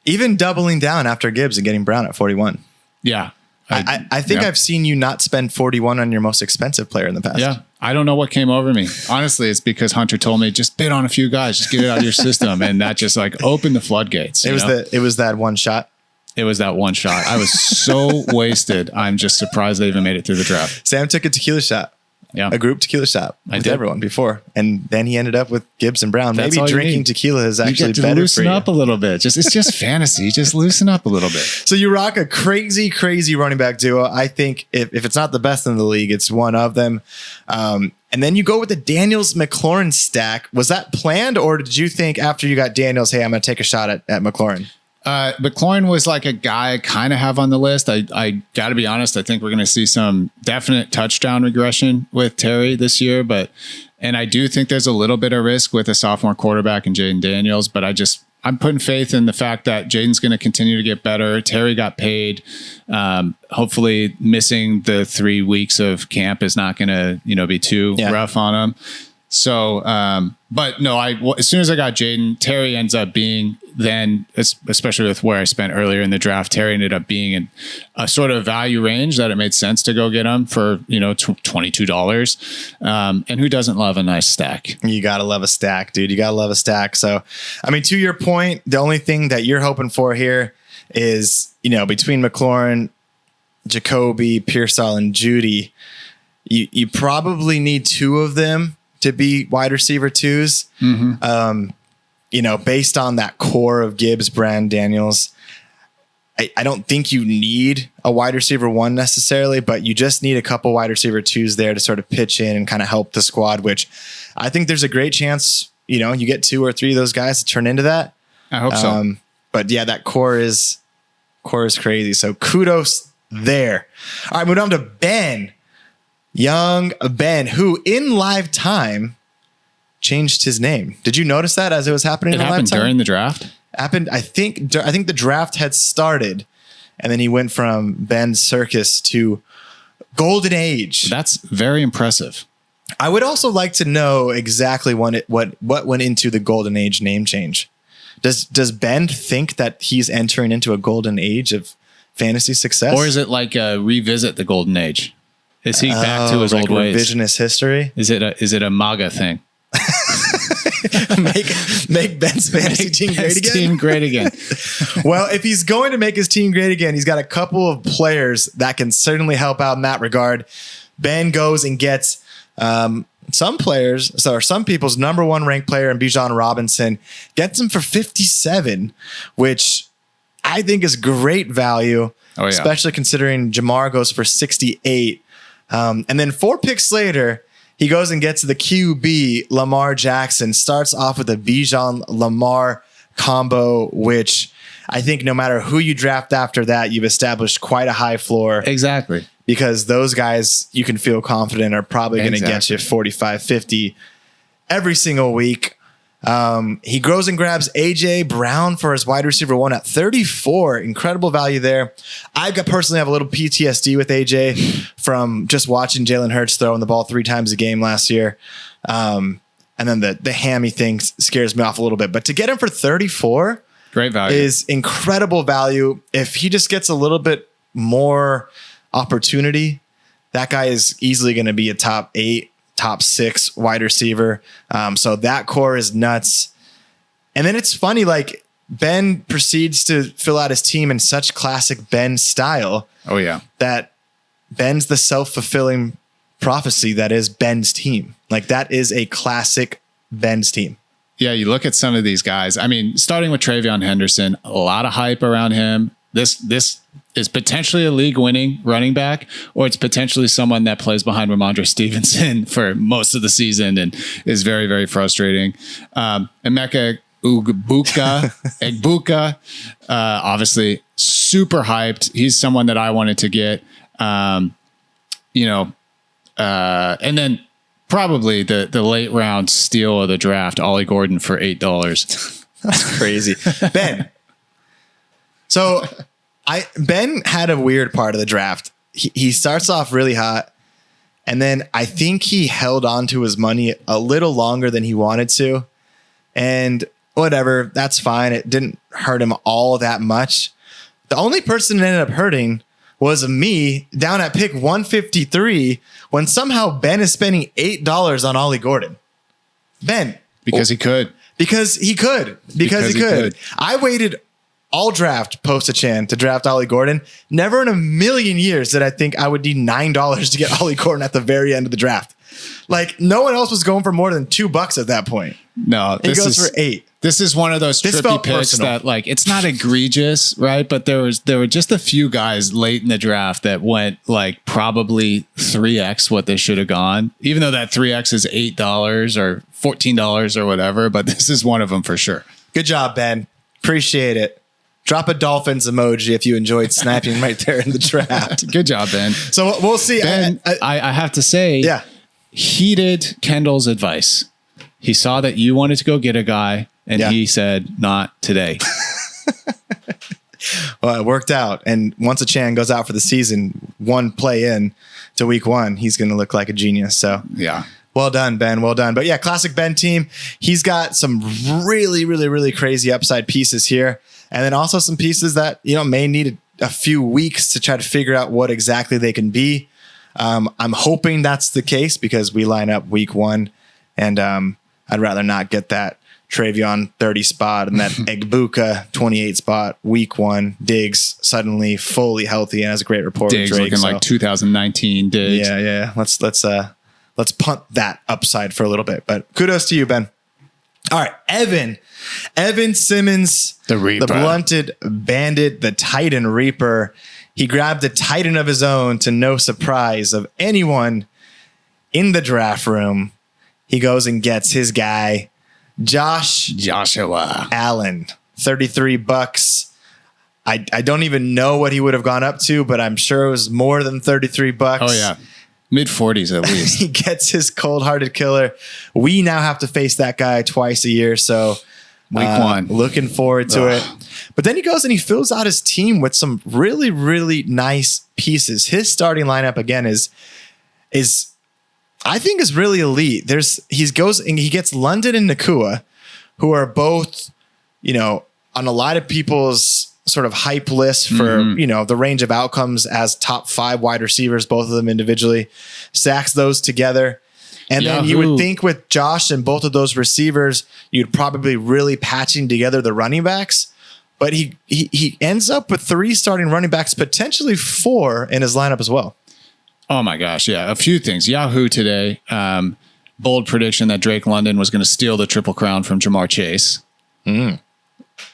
even doubling down after Gibbs and getting Brown at 41. Yeah. I think I've seen you not spend 41 on your most expensive player in the past. Yeah. I don't know what came over me. Honestly, it's because Hunter told me just bid on a few guys, just get it out of your system. And that just like opened the floodgates. It was that one shot. It was that one shot. I was so wasted. I'm just surprised they even made it through the draft. Sam took a tequila shot. Yeah. A group tequila shot with everyone before. And then he ended up with Gibbs and Brown. Maybe drinking tequila is actually better for you. Loosen up a little bit. It's just fantasy. Just loosen up a little bit. So you rock a crazy, crazy running back duo. I think if it's not the best in the league, it's one of them. And then you go with the Daniels McLaurin stack. Was that planned, or did you think after you got Daniels, hey, I'm going to take a shot at McLaurin? McLaurin was like a guy I kind of have on the list. I got to be honest. I think we're going to see some definite touchdown regression with Terry this year, and I do think there's a little bit of risk with a sophomore quarterback and Jaden Daniels, but I'm putting faith in the fact that Jaden's going to continue to get better. Terry got paid. Hopefully missing the 3 weeks of camp is not going to, be too rough on him. So, but no, as soon as I got Jaden, Terry ends up being then, especially with where I spent earlier in the draft, Terry ended up being in a sort of value range that it made sense to go get him for, $22. And who doesn't love a nice stack? You got to love a stack, dude. You got to love a stack. So, I mean, to your point, the only thing that you're hoping for here is, between McLaurin, Jacoby, Pearsall, and Judy, you probably need 2 of them to be wide receiver 2s. Based on that core of Gibbs, Brand, Daniels, I don't think you need a wide receiver 1 necessarily, but you just need a couple wide receiver 2s there to sort of pitch in and kind of help the squad, which I think there's a great chance, you get 2 or 3 of those guys to turn into that. I hope so. But yeah, that core is crazy. So kudos there. All right, moving on to Ben. Young Ben, who in live time changed his name. Did you notice that as it was happening? It happened during the draft? Happened, I think the draft had started, and then he went from Ben Circus to Golden Age. That's very impressive. I would also like to know exactly what went into the Golden Age name change. Does Ben think that he's entering into a golden age of fantasy success? Or is it like revisit the Golden Age? Is he back to his old ways? Revisionist history? Is it a MAGA thing? make Ben's fantasy team great again? Team great again. Well, if he's going to make his team great again, he's got a couple of players that can certainly help out in that regard. Ben goes and gets some people's number 1 ranked player in Bijan Robinson, gets him for 57, which I think is great value, especially considering Jamar goes for 68. And then 4 picks later, he goes and gets the QB, Lamar Jackson, starts off with a Bijan Lamar combo, which I think no matter who you draft after that, you've established quite a high floor. Exactly. Because those guys you can feel confident are probably going to get you 45, 50 every single week. He goes and grabs AJ Brown for his wide receiver 1 at 34. Incredible value there. I personally have a little PTSD with AJ from just watching Jalen Hurts throwing the ball 3 times a game last year. And then the hammy thing scares me off a little bit, but to get him for 34 great value is incredible value. If he just gets a little bit more opportunity, that guy is easily going to be a top 8, top 6 wide receiver. So that core is nuts. And then it's funny, like Ben proceeds to fill out his team in such classic Ben style. Oh yeah. That Ben's the self-fulfilling prophecy that is Ben's team. Like that is a classic Ben's team. Yeah. You look at some of these guys. I mean, starting with Travion Henderson, a lot of hype around him. This is potentially a league-winning running back, or it's potentially someone that plays behind Ramondre Stevenson for most of the season and is very, very frustrating. Emeka Egbuka, obviously super hyped. He's someone that I wanted to get, and then probably the late round steal of the draft, Ollie Gordon for $8. That's crazy. Ben. So Ben had a weird part of the draft. He starts off really hot, and then I think he held on to his money a little longer than he wanted to. And whatever, that's fine. It didn't hurt him all that much. The only person it ended up hurting was me down at pick 153 when somehow Ben is spending $8 on Ollie Gordon. Ben. Because he could. Because he could. I waited all draft Post-Achan to draft Ollie Gordon. Never in a million years did I think I would need $9 to get Ollie Gordon at the very end of the draft. Like no one else was going for more than $2 at that point. No, he goes for $8. This is one of those trippy picks that like, it's not egregious, right? But there were just a few guys late in the draft that went like probably 3x what they should have gone, even though that 3x is $8 or $14 or whatever. But this is one of them for sure. Good job, Ben. Appreciate it. Drop a Dolphins emoji if you enjoyed snapping right there in the draft. Good job, Ben. So we'll see. Ben, I have to say, heeded Kendall's advice. He saw that you wanted to go get a guy And he said, not today. Well, it worked out. And once Achane goes out for the season, one play in to week 1, he's going to look like a genius. So yeah. Well done, Ben. Well done. But yeah, classic Ben team. He's got some really, really, really crazy upside pieces here. And then also some pieces that, may need a few weeks to try to figure out what exactly they can be. I'm hoping that's the case because we line up week 1 and I'd rather not get that Travion 30 spot and that Egbuka 28 spot week 1. Diggs suddenly fully healthy and has a great report. Diggs Drake, looking like 2019 Diggs. Yeah. Let's punt that upside for a little bit, but kudos to you, Ben. All right, Evan Simmons, the Reaper, the blunted bandit, the Titan Reaper. He grabbed a Titan of his own to no surprise of anyone in the draft room. He goes and gets his guy, Joshua Allen, $33. I don't even know what he would have gone up to, but I'm sure it was more than $33. Oh yeah. Mid-40s at least. He gets his cold-hearted killer. We now have to face that guy twice a year, so week 1. Looking forward to it. But then he goes and he fills out his team with some really, really nice pieces. His starting lineup again is I think is really elite. He goes and he gets London and Nakua, who are both, on a lot of people's sort of hype list for, the range of outcomes as top 5 wide receivers, both of them individually, stacks those together. And then you would think with Josh and both of those receivers, you'd probably really patching together the running backs, but he ends up with 3 starting running backs, potentially 4 in his lineup as well. Oh my gosh. Yeah. A few things. Yahoo today, bold prediction that Drake London was going to steal the Triple Crown from Jamar Chase.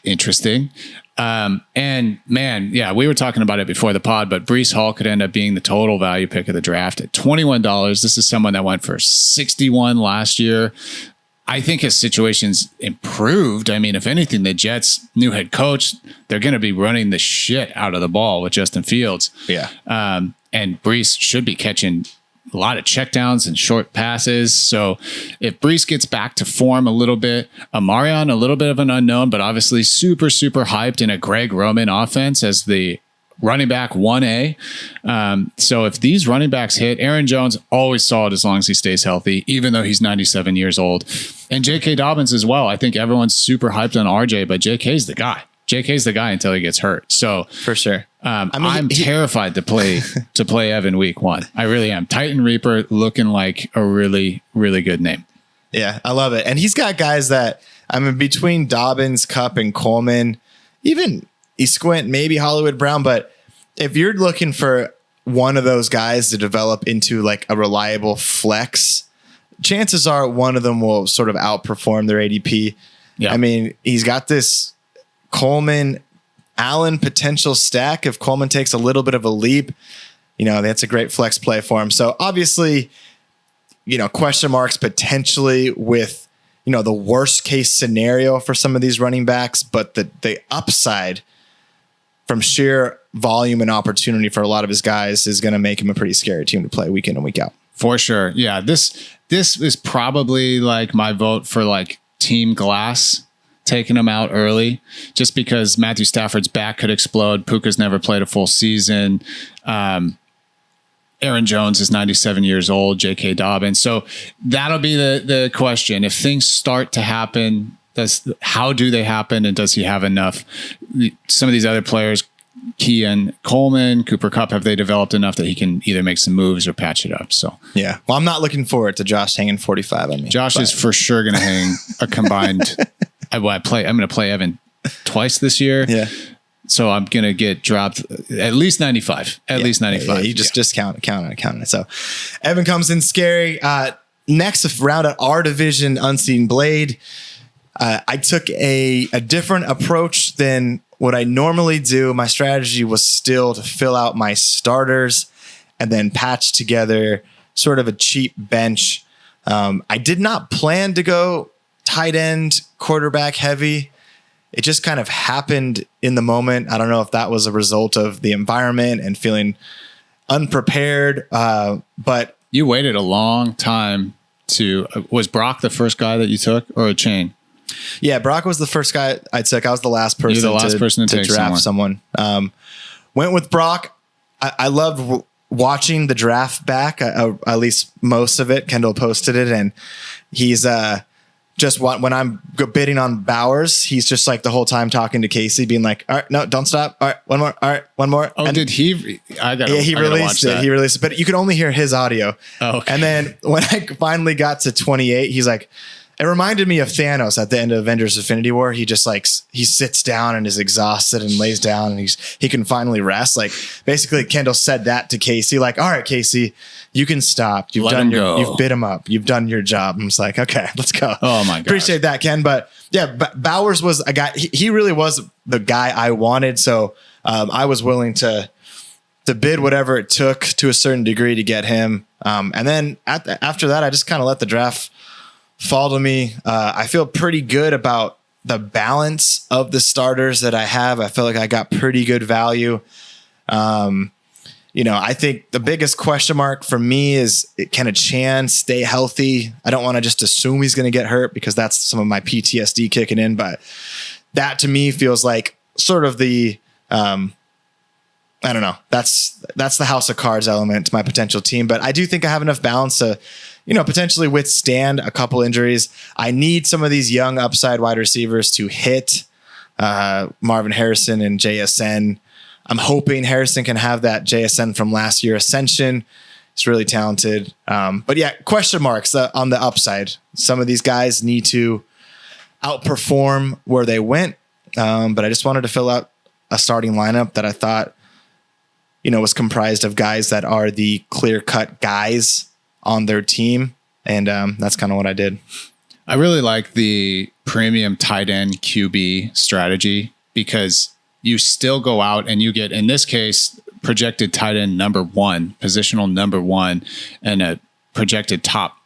Interesting. And man, yeah, we were talking about it before the pod, but Breece Hall could end up being the total value pick of the draft at $21. This is someone that went for 61 last year. I think his situation's improved. I mean, if anything, the Jets' new head coach, they're going to be running the shit out of the ball with Justin Fields. Yeah. And Breece should be catching a lot of checkdowns and short passes. So if Breece gets back to form a little bit, Amarion, a little bit of an unknown, but obviously super, super hyped in a Greg Roman offense as the running back 1A. So if these running backs hit, Aaron Jones, always solid as long as he stays healthy, even though he's 97 years old. And J.K. Dobbins as well. I think everyone's super hyped on RJ, but J.K.'s the guy. JK's the guy until he gets hurt. So for sure. I'm terrified to play Evan week 1. I really am. Titan Reaper looking like a really, really good name. Yeah, I love it. And he's got guys that, between Dobbins, Kupp, and Coleman, even Esquint, maybe Hollywood Brown. But if you're looking for one of those guys to develop into like a reliable flex, chances are one of them will sort of outperform their ADP. Yeah. He's got this Coleman Allen potential stack. If Coleman takes a little bit of a leap, that's a great flex play for him. So obviously, question marks potentially with, the worst case scenario for some of these running backs, but the upside from sheer volume and opportunity for a lot of his guys is going to make him a pretty scary team to play week in and week out. For sure. Yeah. This is probably like my vote for like Team Glass, taking him out early just because Matthew Stafford's back could explode. Puka's never played a full season. Aaron Jones is 97 years old, J.K. Dobbins. So that'll be the question. If things start to happen, how do they happen? And does he have enough? Some of these other players, Kean Coleman, Cooper Kupp, have they developed enough that he can either make some moves or patch it up? So yeah. Well, I'm not looking forward to Josh hanging 45 on me. Josh is for sure going to hang a combined I'm going to play Evan twice this year. Yeah. So I'm going to get dropped at least 95. At least 95. Yeah, you just count it. So Evan comes in scary. Next round at our division, Unseen Blade. I took a different approach than what I normally do. My strategy was still to fill out my starters and then patch together sort of a cheap bench. I did not plan to go tight end, quarterback heavy. It just kind of happened in the moment. I don't know if that was a result of the environment and feeling unprepared. But you waited a long time was Brock the first guy that you took or a chain? Yeah, Brock was the first guy I took. I was the last person. You're the last person to take draft someone. Went with Brock. I loved watching the draft back. At least most of it. Kendall posted it, and he's just when I'm bidding on Bowers, he's just like the whole time talking to Casey, being like, "All right, no, don't stop. All right, one more. All right, one more." Oh, and did he? He released it. He released it, but you could only hear his audio. Oh, okay. And then when I finally got to 28, he's like, it reminded me of Thanos at the end of Avengers Infinity War. He just like, he sits down and is exhausted and lays down and he can finally rest. Like basically Kendall said that to Casey, like, all right, Casey, you can stop. You've bid him up. You've done your job. I'm just like, okay, let's go. Oh my God. Appreciate that, Ken. But yeah, Bowers was a guy. He really was the guy I wanted. So I was willing to bid whatever it took to a certain degree to get him. And then after that, I just kind of let the draft fall to me. I feel pretty good about the balance of the starters that I have. I feel like I got pretty good value. I think the biggest question mark for me is, can a Chan stay healthy? I don't want to just assume he's going to get hurt because that's some of my PTSD kicking in. But that to me feels like sort of the, I don't know. That's the house of cards element to my potential team. But I do think I have enough balance to, potentially withstand a couple injuries. I need some of these young upside wide receivers to hit Marvin Harrison and JSN. I'm hoping Harrison can have that JSN from last year ascension. He's really talented. But yeah, question marks on the upside. Some of these guys need to outperform where they went. But I just wanted to fill out a starting lineup that I thought, was comprised of guys that are the clear-cut guys on their team. And that's kind of what I did. I really like the premium tight end QB strategy because you still go out and you get, in this case, projected tight end number 1, positional number 1, and a projected top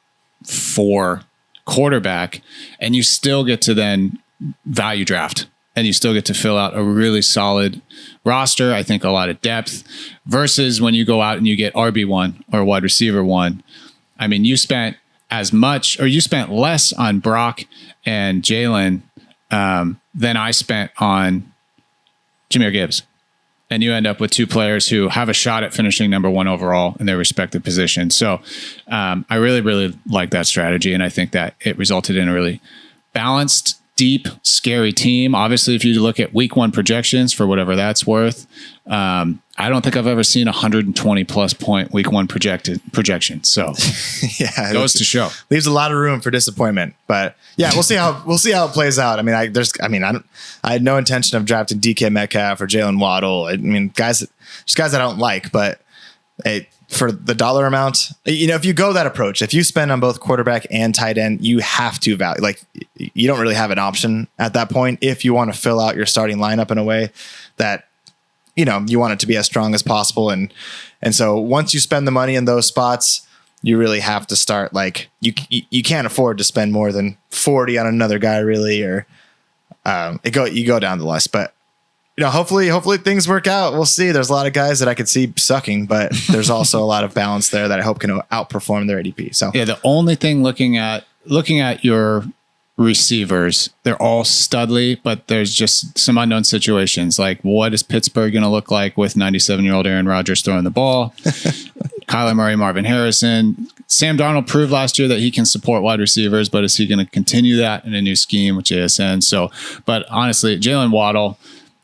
4 quarterback. And you still get to then value draft. And you still get to fill out a really solid roster. I think a lot of depth versus when you go out and you get RB1 or wide receiver 1. I mean, you spent as much or you spent less on Brock and Jalen than I spent on Jahmyr Gibbs. And you end up with 2 players who have a shot at finishing number 1 overall in their respective positions. So I really, really like that strategy. And I think that it resulted in a really balanced, deep, scary team. Obviously, if you look at week 1 projections for whatever that's worth, I don't think I've ever seen 120 plus point week 1 projection. So yeah, goes to show. Leaves a lot of room for disappointment. But yeah, we'll see how it plays out. I mean, I had no intention of drafting DK Metcalf or Jalen Waddle. I mean, guys I don't like, but for the dollar amount, if you go that approach, if you spend on both quarterback and tight end, you have to value. Like, you don't really have an option at that point if you want to fill out your starting lineup in a way that you want it to be as strong as possible. And so once you spend the money in those spots, you really have to start, like, you can't afford to spend more than 40 on another guy really, or you go down the list. But hopefully things work out. We'll see. There's a lot of guys that I could see sucking, but there's also a lot of balance there that I hope can outperform their ADP. So yeah, the only thing looking at your receivers, they're all studly, but there's just some unknown situations. Like, what is Pittsburgh going to look like with 97-year-old Aaron Rodgers throwing the ball? Kyler Murray, Marvin Harrison. Sam Darnold proved last year that he can support wide receivers, but is he going to continue that in a new scheme with JSN? So, but honestly, Jalen Waddle,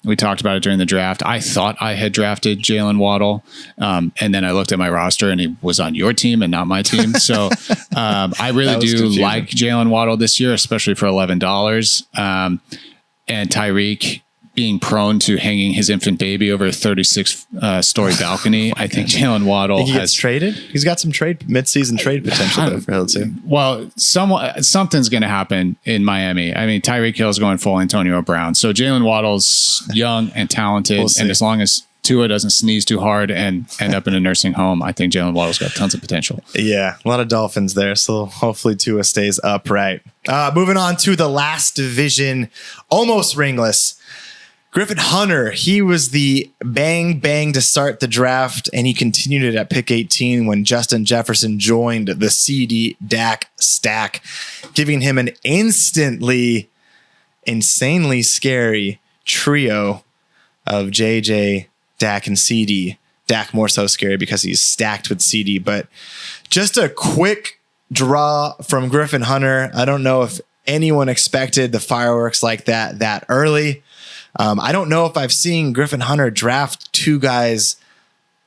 we talked about it during the draft. I thought I had drafted Jalen Waddle. And then I looked at my roster and he was on your team and not my team. So I really do confusing. Like Jalen Waddle this year, especially for $11. And Tyreek being prone to hanging his infant baby over a 36-story balcony. I think Jalen Waddle has traded. He's got some mid-season trade potential for LT. Well, something's going to happen in Miami. I mean, Tyreek Hill's going full Antonio Brown. So Jalen Waddle's young and talented, and as long as Tua doesn't sneeze too hard and end up in a nursing home, I think Jalen Waddle's got tons of potential. Yeah, a lot of Dolphins there. So hopefully Tua stays upright. Moving on to the last division, almost ringless. Griffin Hunter, he was the bang to start the draft, and he continued it at pick 18 when Justin Jefferson joined the CD Dak stack, giving him an instantly insanely scary trio of JJ, Dak, and CD. Dak more so scary because he's stacked with CD, but just a quick draw from Griffin Hunter. I don't know if anyone expected the fireworks like that early. I don't know if I've seen Griffin Hunter draft two guys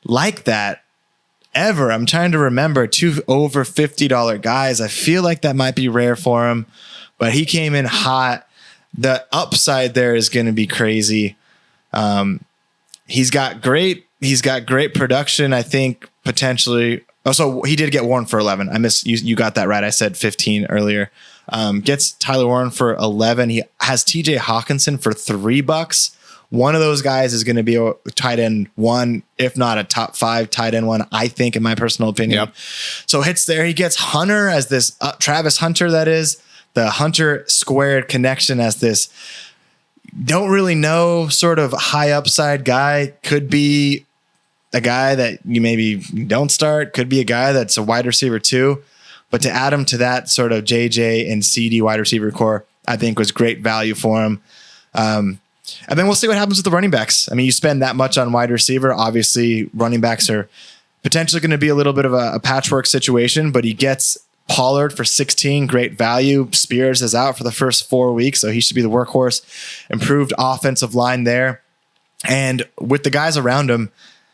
like that ever. I'm trying to remember two over $50 guys. I feel like that might be rare for him, but he came in hot. The upside there is going to be crazy. He's got great production. I think potentially. Oh, so he did get Warren for 11. I missed you. You got that right. I said 15 earlier. Gets Tyler Warren for 11. He has TJ Hawkinson for $3. One of those guys is going to be a tight end one, if not a top 5 tight end one, I think, in my personal opinion. Yep. So hits there. He gets Hunter as this Travis Hunter, that is the Hunter squared connection, as this don't really know sort of high upside guy. Could be a guy that you maybe don't start. Could be a guy that's a wide receiver too. But to add him to that sort of JJ and CD wide receiver core, I think was great value for him. And then we'll see what happens with the running backs. I mean, you spend that much on wide receiver. Obviously, running backs are potentially going to be a little bit of a patchwork situation, but he gets Pollard for 16, great value. Spears is out for the first 4 weeks, so he should be the workhorse. Improved offensive line there. And with the guys around him,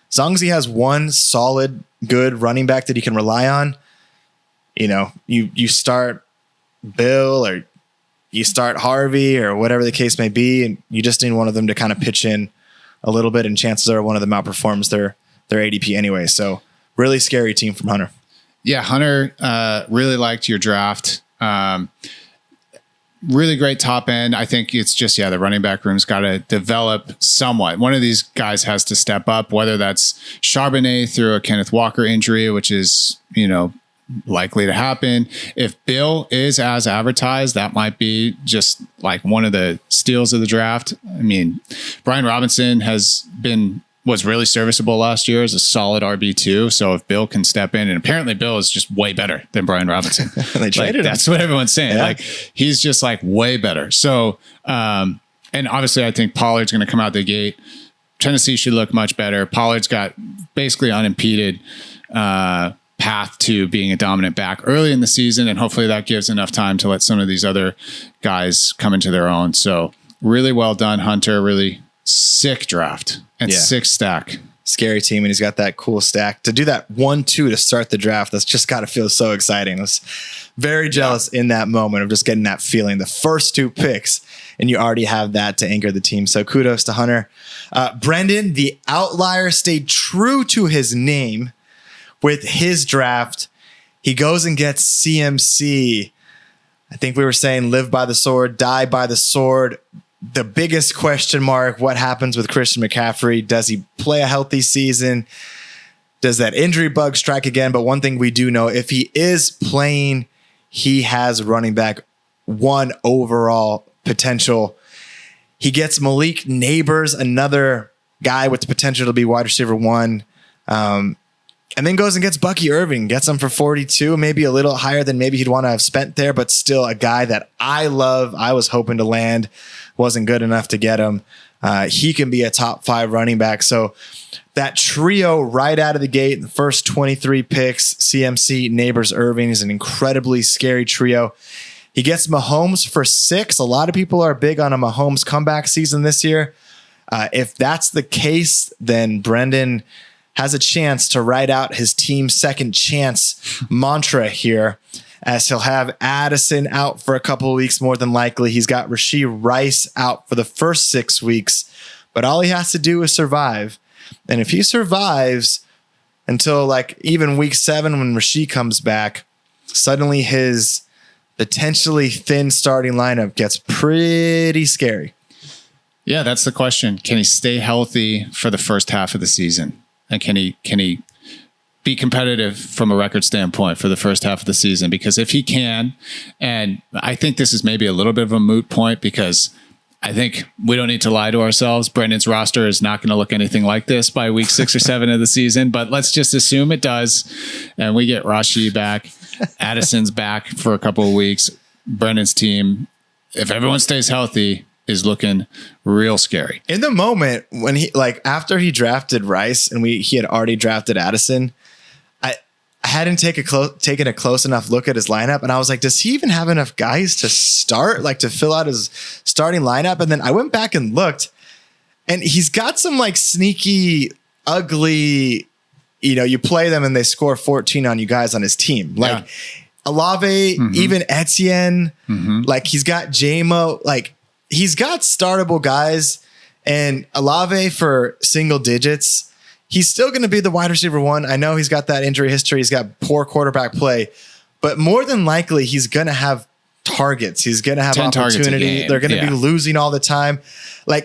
as long as he has one solid, good running back that he can rely on, you know, you start Bill or you start Harvey or whatever the case may be, and you just need one of them to kind of pitch in a little bit, and chances are one of them outperforms their ADP anyway. So really scary team from Hunter. Yeah, Hunter, really liked your draft. Really great top end. I think it's just, the running back room's got to develop somewhat. One of these guys has to step up, whether that's Charbonnet through a Kenneth Walker injury, which is, likely to happen. If Bill is as advertised, that might be just like one of the steals of the draft. I mean, Brian Robinson was really serviceable last year as a solid RB2. So if Bill can step in, and apparently Bill is just way better than Brian Robinson. They traded him. That's what everyone's saying. Yeah. Like, he's just like way better. So, and obviously I think Pollard's going to come out the gate. Tennessee should look much better. Pollard's got basically unimpeded, path to being a dominant back early in the season, and hopefully that gives enough time to let some of these other guys come into their own. So really well done, Hunter. Really sick draft and sick stack. Scary team, and he's got that cool stack. To do that 1-2 to start the draft, that's just got to feel so exciting. I was very jealous in that moment of just getting that feeling. The first 2 picks, and you already have that to anchor the team. So kudos to Hunter. Brendan, the outlier, stayed true to his name. With his draft, he goes and gets CMC. I think we were saying live by the sword, die by the sword. The biggest question mark, what happens with Christian McCaffrey? Does he play a healthy season? Does that injury bug strike again? But one thing we do know, if he is playing, he has running back 1 overall potential. He gets Malik Neighbors, another guy with the potential to be wide receiver 1. And then goes and gets Bucky Irving, gets him for 42, maybe a little higher than maybe he'd want to have spent there, but still a guy that I love. I was hoping to land, wasn't good enough to get him. He can be a top 5 running back. So that trio right out of the gate, the first 23 picks, CMC, Neighbors, Irving, is an incredibly scary trio. He gets Mahomes for 6. A lot of people are big on a Mahomes comeback season this year. If that's the case, then Brendan has a chance to write out his team's second chance mantra here, as he'll have Addison out for a couple of weeks, more than likely. He's got Rashee Rice out for the first 6 weeks, but all he has to do is survive. And if he survives until like even week 7, when Rashee comes back, suddenly his potentially thin starting lineup gets pretty scary. Yeah, that's the question. Can he stay healthy for the first half of the season? And can he be competitive from a record standpoint for the first half of the season? Because if he can, and I think this is maybe a little bit of a moot point, because I think we don't need to lie to ourselves. Brendan's roster is not going to look anything like this by week 6 or 7 of the season, but let's just assume it does. And we get Rashee back. Addison's back for a couple of weeks. Brendan's team if everyone stays healthy, is looking real scary. In the moment when after he drafted Rice and he had already drafted Addison, I hadn't taken a close enough look at his lineup, and I was like, does he even have enough guys to start, to fill out his starting lineup? And then I went back and looked, and he's got some sneaky, ugly, you play them and they score 14 on you guys on his team. Olave, even Etienne, he's got JMO, he's got startable guys, and Olave for single digits. He's still going to be the wide receiver one. I know he's got that injury history. He's got poor quarterback play, but more than likely he's going to have targets. He's going to have opportunity. They're going to be losing all the time.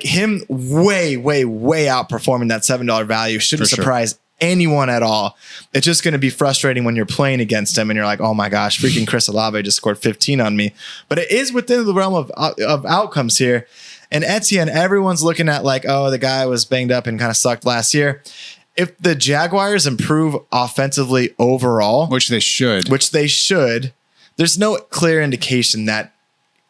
Him way, way, way outperforming that $7 value shouldn't surprise anyone at all. It's just going to be frustrating when you're playing against him and you're like, oh my gosh, freaking Chris Olave just scored 15 on me. But it is within the realm of outcomes here. And Etienne, everyone's looking at the guy was banged up and kind of sucked last year. If the Jaguars improve offensively overall, which they should, there's no clear indication that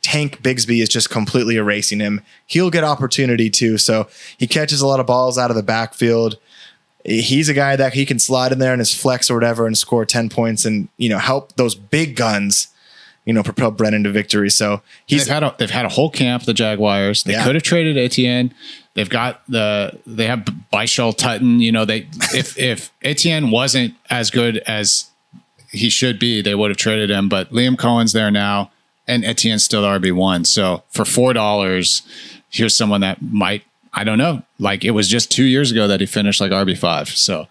Tank Bigsby is just completely erasing him. He'll get opportunity too. So he catches a lot of balls out of the backfield. He's a guy that he can slide in there in his flex or whatever and score 10 points and, help those big guns, propel Brennan to victory. So they've had a whole camp, the Jaguars. They could have traded Etienne. They have Byshal Tutton. If Etienne wasn't as good as he should be, they would have traded him. But Liam Cohen's there now, and Etienne's still RB1. So for $4, here's someone that might, I don't know. It was just 2 years ago that he finished RB5. So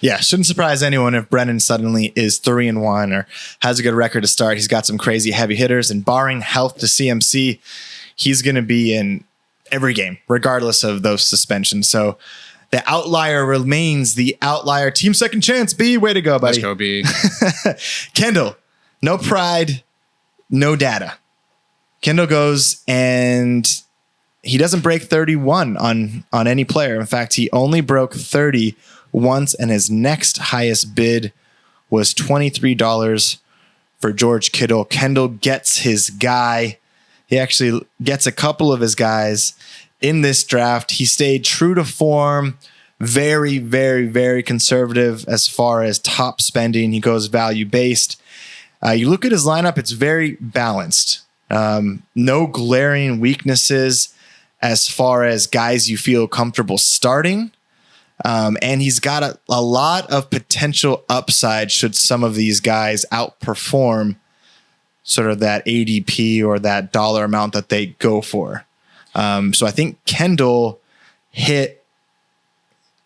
yeah, shouldn't surprise anyone if Brennan suddenly is 3-1 or has a good record to start. He's got some crazy heavy hitters, and barring health to CMC, he's going to be in every game, regardless of those suspensions. So the outlier remains the outlier. Team second chance, B. Way to go, buddy. Let's go, B. Kendall, no pride, no data. Kendall goes and he doesn't break 31 on any player. In fact, he only broke 30 once, and his next highest bid was $23 for George Kittle. Kendall gets his guy. He actually gets a couple of his guys in this draft. He stayed true to form, very, very, very conservative as far as top spending. He goes value-based. You look at his lineup, it's very balanced. No glaring weaknesses as far as guys you feel comfortable starting. And he's got a lot of potential upside should some of these guys outperform sort of that ADP or that dollar amount that they go for. So I think Kendall hit.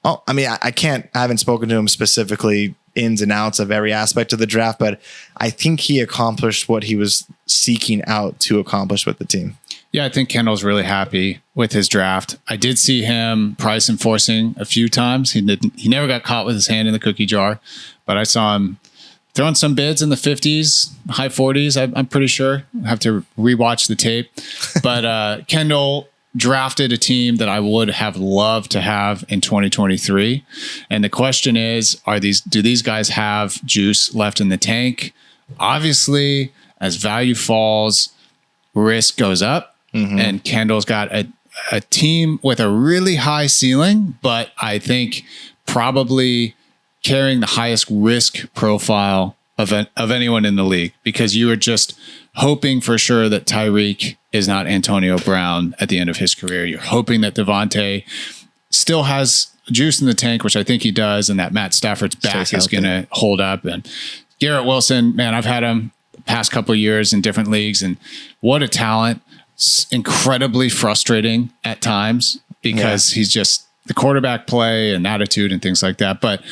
I haven't spoken to him specifically ins and outs of every aspect of the draft, but I think he accomplished what he was seeking out to accomplish with the team. Yeah, I think Kendall's really happy with his draft. I did see him price enforcing a few times. He never got caught with his hand in the cookie jar, but I saw him throwing some bids in the 50s, high 40s. I'm pretty sure. I have to rewatch the tape. But Kendall drafted a team that I would have loved to have in 2023. And the question is, do these guys have juice left in the tank? Obviously, as value falls, risk goes up. Mm-hmm. And Kendall's got a team with a really high ceiling, but I think probably carrying the highest risk profile of anyone in the league, because you are just hoping for sure that Tyreek is not Antonio Brown at the end of his career. You're hoping that Devontae still has juice in the tank, which I think he does, and that Matt Stafford's back is going to hold up. And Garrett Wilson, man, I've had him the past couple of years in different leagues, and what a talent. Incredibly frustrating at times because he's just the quarterback play and attitude and things like that. But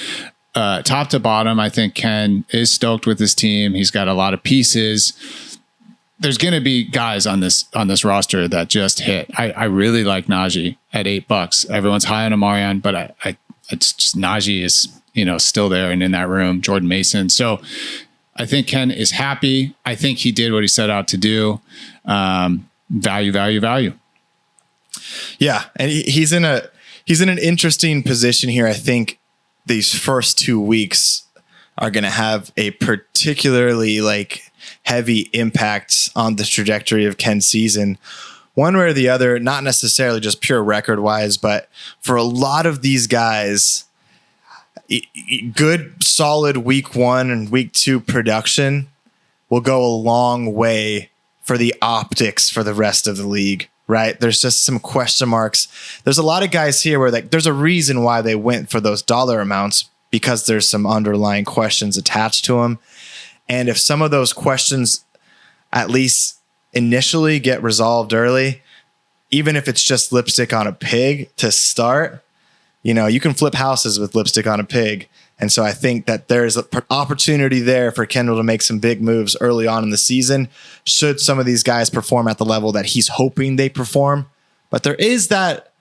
top to bottom, I think Ken is stoked with his team. He's got a lot of pieces. There's going to be guys on this roster that just hit. I really like Najee at $8. Everyone's high on Amarian, but it's just Najee is still there and in that room. Jordan Mason. So I think Ken is happy. I think he did what he set out to do. Value. Yeah. And he's in an interesting position here. I think these first 2 weeks are going to have a particularly heavy impact on the trajectory of Ken's season, one way or the other, not necessarily just pure record wise, but for a lot of these guys, good, solid week 1 and week 2 production will go a long way for the optics for the rest of the league, right? There's just some question marks. There's a lot of guys here where like there's a reason why they went for those dollar amounts, because there's some underlying questions attached to them. And if some of those questions at least initially get resolved early, even if it's just lipstick on a pig to start, you know, you can flip houses with lipstick on a pig. And so I think that there's an opportunity there for Kendall to make some big moves early on in the season, should some of these guys perform at the level that he's hoping they perform. But there's that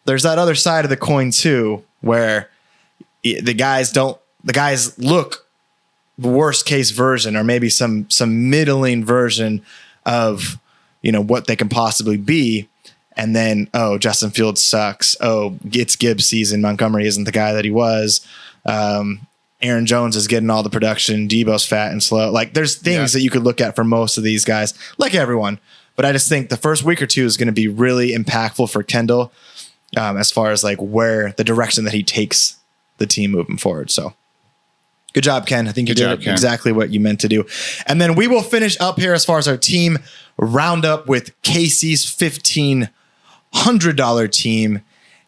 other side of the coin too, where the guys look the worst case version, or maybe some middling version of, you know, what they can possibly be. And then, oh, Justin Fields sucks. Oh, it's Gibbs season. Montgomery isn't the guy that he was. Aaron Jones is getting all the production. Debo's fat and slow. Like, there's things that you could look at for most of these guys, like everyone. But I just think the first week or two is going to be really impactful for Kendall, as far as like where the direction that he takes the team moving forward. So good job, Ken. I think you did exactly what you meant to do. And then we will finish up here as far as our team roundup with Casey's $1,500 team.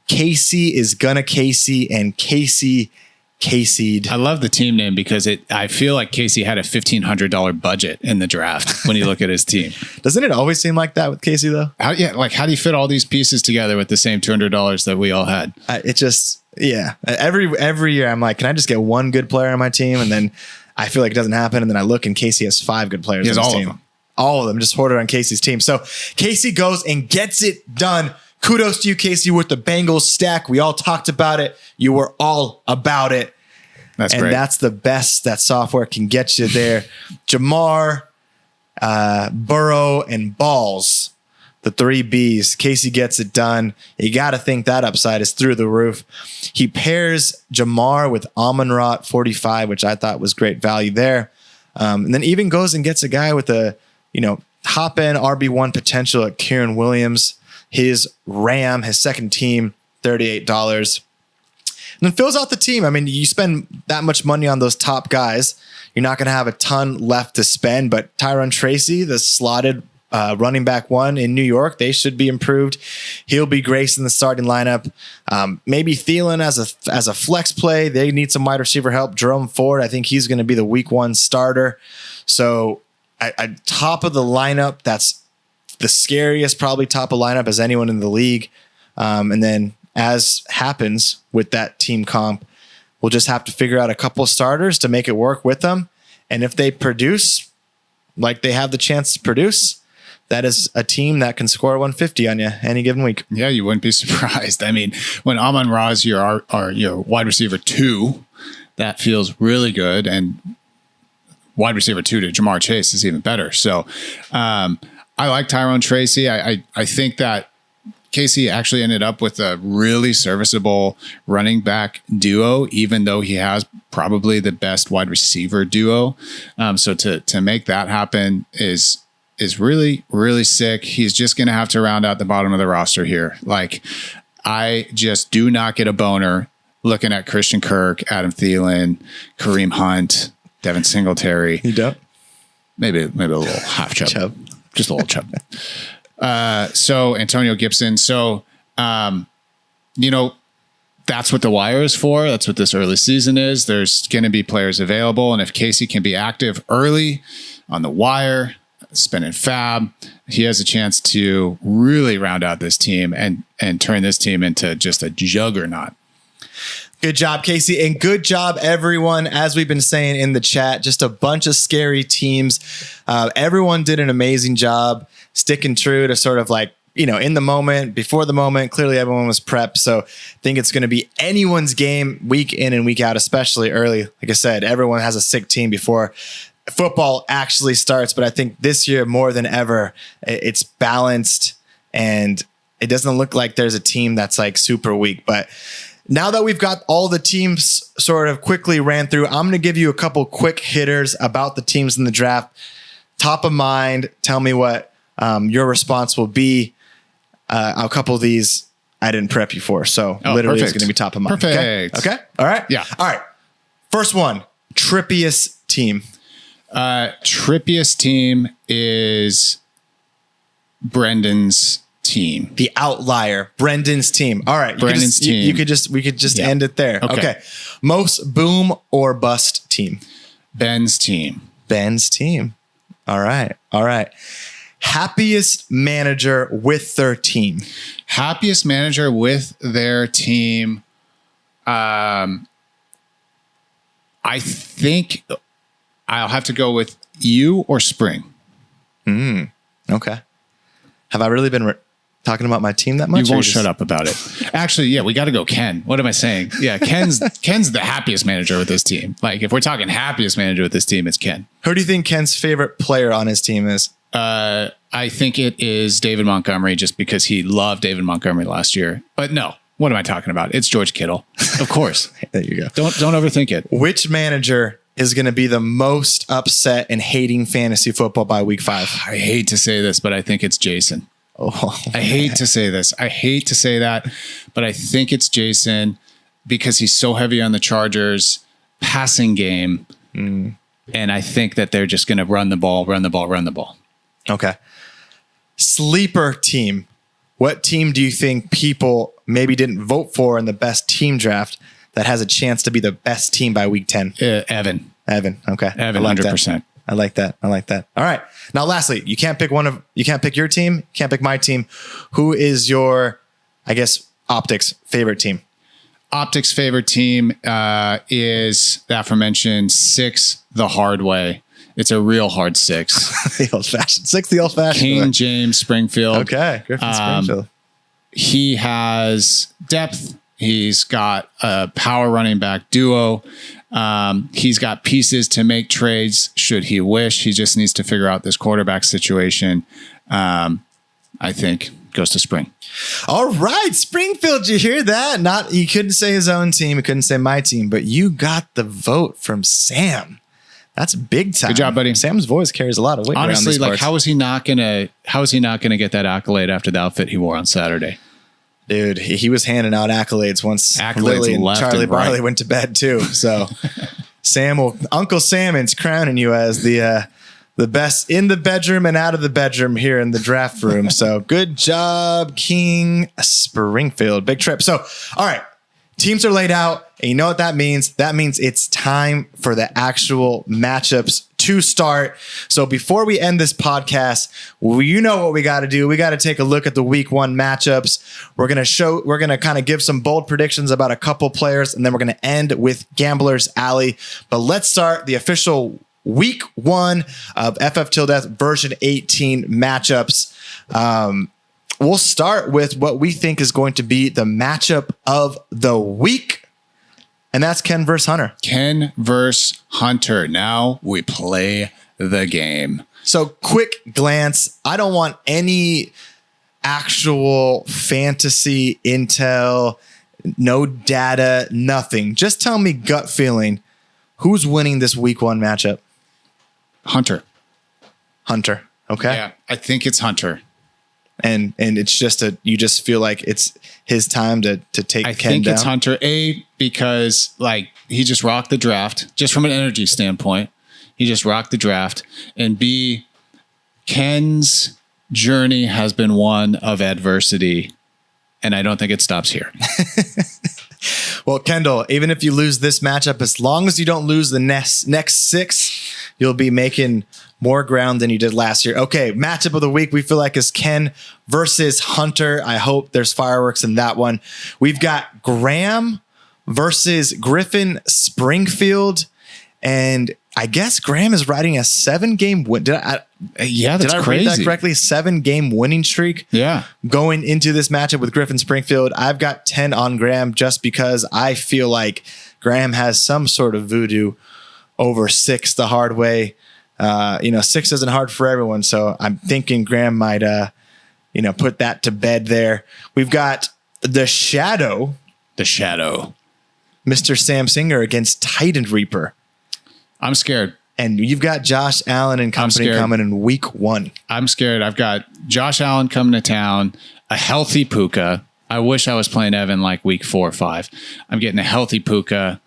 Casey is gonna Casey, and Casey Casey'd. I love the team name because I feel like Casey had a $1,500 budget in the draft when you look at his team. Doesn't it always seem like that with Casey though? How do you fit all these pieces together with the same $200 that we all had? Every year I'm like, can I just get one good player on my team? And then I feel like it doesn't happen. And then I look and Casey has 5 good players on his team. All of them just hoarded on Casey's team. So Casey goes and gets it done. Kudos to you, Casey, with the Bengals stack. We all talked about it. You were all about it. That's great. And that's the best that software can get you there. Jamar, Burrow, and Balls, the 3 Bs. Casey gets it done. You got to think that upside is through the roof. He pairs Jamar with Amon-Ra 45, which I thought was great value there. And then even goes and gets a guy with a, hop in RB1 potential at Kieran Williams. His second team, $38. And then fills out the team. I mean, you spend that much money on those top guys, you're not going to have a ton left to spend. But Tyron Tracy, the slotted running back 1 in New York, they should be improved. He'll be gracing the starting lineup. Maybe Thielen as a flex play. They need some wide receiver help. Jerome Ford, I think he's going to be the week 1 starter. So at top of the lineup, that's the scariest probably top of lineup as anyone in the league. And then as happens with that team comp, we'll just have to figure out a couple of starters to make it work with them. And if they produce like they have the chance to produce, that is a team that can score 150 on you any given week. Yeah, you wouldn't be surprised. I mean, when Amon-Ra is your wide receiver 2, that feels really good. And wide receiver 2 to Jamar Chase is even better. So I like Tyrone Tracy. I think that Casey actually ended up with a really serviceable running back duo, even though he has probably the best wide receiver duo. So to make that happen is really, really sick. He's just going to have to round out the bottom of the roster here. Like, I just do not get a boner looking at Christian Kirk, Adam Thielen, Kareem Hunt, Devin Singletary. You don't? Maybe a little half chub. Just a little chub. So Antonio Gibson. So, that's what the wire is for. That's what this early season is. There's going to be players available. And if Casey can be active early on the wire, spending fab, he has a chance to really round out this team and turn this team into just a juggernaut. Good job, Casey, and good job, everyone. As we've been saying in the chat, just a bunch of scary teams. Everyone did an amazing job sticking true to sort of like, in the moment, before the moment. Clearly, everyone was prepped. So I think it's going to be anyone's game week in and week out, especially early. Like I said, everyone has a sick team before football actually starts. But I think this year, more than ever, it's balanced and it doesn't look like there's a team that's like super weak. But now that we've got all the teams sort of quickly ran through, I'm going to give you a couple quick hitters about the teams in the draft. top of mind. Tell me what your response will be. A couple of these I didn't prep you for, so literally perfect. it's going to be top of mind. Perfect. Okay. All right. Yeah. All right. First one, trippiest team. Trippiest team is Brendan's team. The outlier, Brendan's team. All right. Brendan's team. We could just end it there. Okay. Most boom or bust team. Ben's team. Ben's team. All right. All right. Happiest manager with their team. Happiest manager with their team. I think I'll have to go with you or Spring. Okay. Have I really been talking about my team that much? You won't shut up about it. Actually, yeah, we got to go Ken. What am I saying? Yeah, Ken's the happiest manager with this team. Like, if we're talking happiest manager with this team, it's Ken. Who do you think Ken's favorite player on his team is? I think it is David Montgomery, just because he loved David Montgomery last year. But no, what am I talking about? It's George Kittle. Of course. There you go. Don't overthink it. Which manager is going to be the most upset and hating fantasy football by week 5? I hate to say this, but I think it's Jason. Oh, I hate to say this. I hate to say that, but I think it's Jason because he's so heavy on the Chargers passing game. And I think that they're just going to run the ball. Okay. Sleeper team. What team do you think people maybe didn't vote for in the best team draft that has a chance to be the best team by week 10? Evan. Okay. Evan, I like 100%. That. I like that. All right. Now, lastly, you can't pick your team. You can't pick my team. Who is your, I guess, Optics favorite team? Optics favorite team is the aforementioned 6 the hard way. It's a real hard 6. The old-fashioned 6, the old-fashioned. King James Springfield. Okay. Griffin Springfield. He has depth. He's got a power running back duo. He's got pieces to make trades should he wish. He just needs to figure out this quarterback situation. I think goes to Spring. All right, Springfield, you hear that? He couldn't say his own team, he couldn't say my team, but you got the vote from Sam. That's big time. Good job, buddy. Sam's voice carries a lot of weight. Honestly, around these parts. how is he not gonna get that accolade after the outfit he wore on Saturday? Dude, he was handing out accolades once Accolades Lily and left Charlie and right. Barley went to bed too. So Uncle Salmon's crowning you as the best in the bedroom and out of the bedroom here in the draft room. So good job, King Springfield. Big trip. So, all right. Teams are laid out, and you know what that means? That means it's time for the actual matchups to start. So before we end this podcast, you know what we got to do. We got to take a look at the week 1 matchups. We're going to kind of give some bold predictions about a couple players, and then we're going to end with Gambler's Alley. But let's start the official week 1 of FFtilD version 18 matchups. We'll start with what we think is going to be the matchup of the week, and that's Ken versus Hunter. Ken versus Hunter. Now we play the game. So quick glance. I don't want any actual fantasy intel, no data, nothing. Just tell me gut feeling. Who's winning this week 1 matchup? Hunter. Okay. Yeah, I think it's Hunter. And it's just you just feel like it's his time to take I Ken think down. it's Hunter. Because he just rocked the draft, just from an energy standpoint. He just rocked the draft. And B, Ken's journey has been one of adversity, and I don't think it stops here. Well, Kendall, even if you lose this matchup, as long as you don't lose the next 6, you'll be making more ground than you did last year. Okay, matchup of the week we feel like is Ken versus Hunter. I hope there's fireworks in that one. We've got Graham versus Griffin Springfield. And I guess Graham is riding a 7-game win. Did I crazy. read that correctly? 7-game winning streak. Yeah. Going into this matchup with Griffin Springfield, I've got 10 on Graham just because I feel like Graham has some sort of voodoo over 6 the hard way. 6 isn't hard for everyone, so I'm thinking Graham might, put that to bed there. We've got the Shadow, Mr. Sam Singer against Titan Reaper. I'm scared. And you've got Josh Allen and company coming in week 1. I'm scared. I've got Josh Allen coming to town, a healthy Puka. I wish I was playing Evan like week 4 or 5. I'm getting a healthy Puka.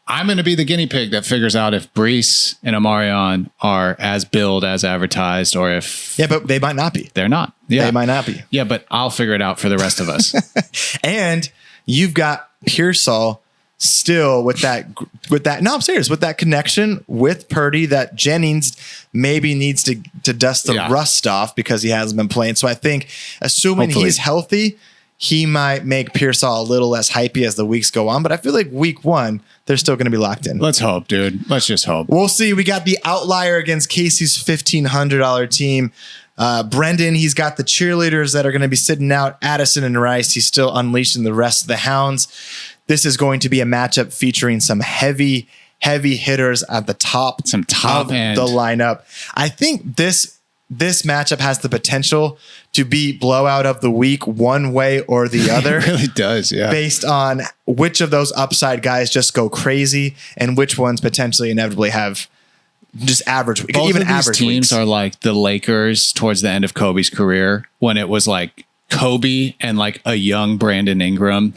I'm going to be the guinea pig that figures out if Brees and Amarion are as billed as advertised or if... Yeah, but they might not be. They're not. Yeah. They might not be. Yeah, but I'll figure it out for the rest of us. And you've got Pearsall still with that. No, I'm serious. With that connection with Purdy that Jennings maybe needs to dust the rust off because he hasn't been playing. So I think assuming he's healthy, he might make Pearsall a little less hypey as the weeks go on. But I feel like week 1, they're still going to be locked in. Let's hope, dude. Let's just hope. We'll see. We got the outlier against Casey's $1,500 team. Brendan, he's got the cheerleaders that are going to be sitting out. Addison and Rice, he's still unleashing the rest of the hounds. This is going to be a matchup featuring some heavy hitters at the top of end. The lineup. I think this matchup has the potential to be blowout of the week one way or the other. It really does, yeah. Based on which of those upside guys just go crazy and which ones potentially inevitably have just average. Both even of these average teams weeks. are like the Lakers towards the end of Kobe's career when it was like Kobe and like a young Brandon Ingram.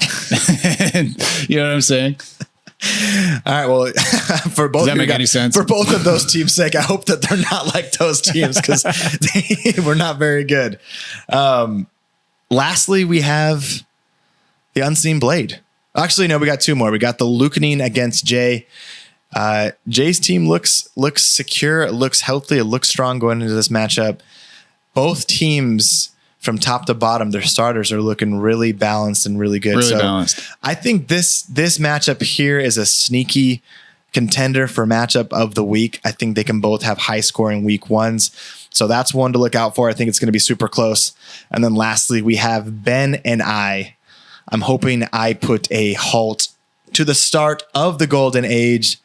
And, you know what I'm saying? All right. Well, for both does that make any sense? For both of those teams' sake, I hope that they're not like those teams because they were not very good. Lastly, we have the Unseen Blade. Actually, no, we got 2 more. We got the Lucanine against Jay. Jay's team looks secure. It looks healthy. It looks strong going into this matchup. Both teams, from top to bottom, their starters are looking really balanced and really good. Really balanced. I think this matchup here is a sneaky contender for matchup of the week. I think they can both have high scoring week 1s. So that's one to look out for. I think it's going to be super close. And then lastly, we have Ben and I. I'm hoping I put a halt to the start of the golden age.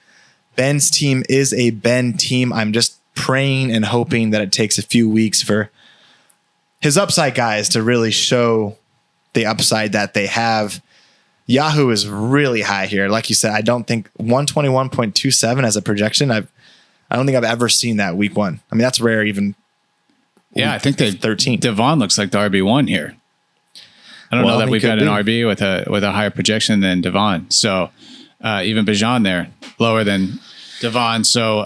Ben's team is a Ben team. I'm just praying and hoping that it takes a few weeks for his upside guys to really show the upside that they have. Yahoo is really high here. Like you said, I don't think 121.27 as a projection. I don't think I've ever seen that week 1. I mean, that's rare even. Yeah, I think 13. Devon looks like the RB1 here. I don't know that we've got an RB with a higher projection than Devon. So even Bijan there, lower than Devon. So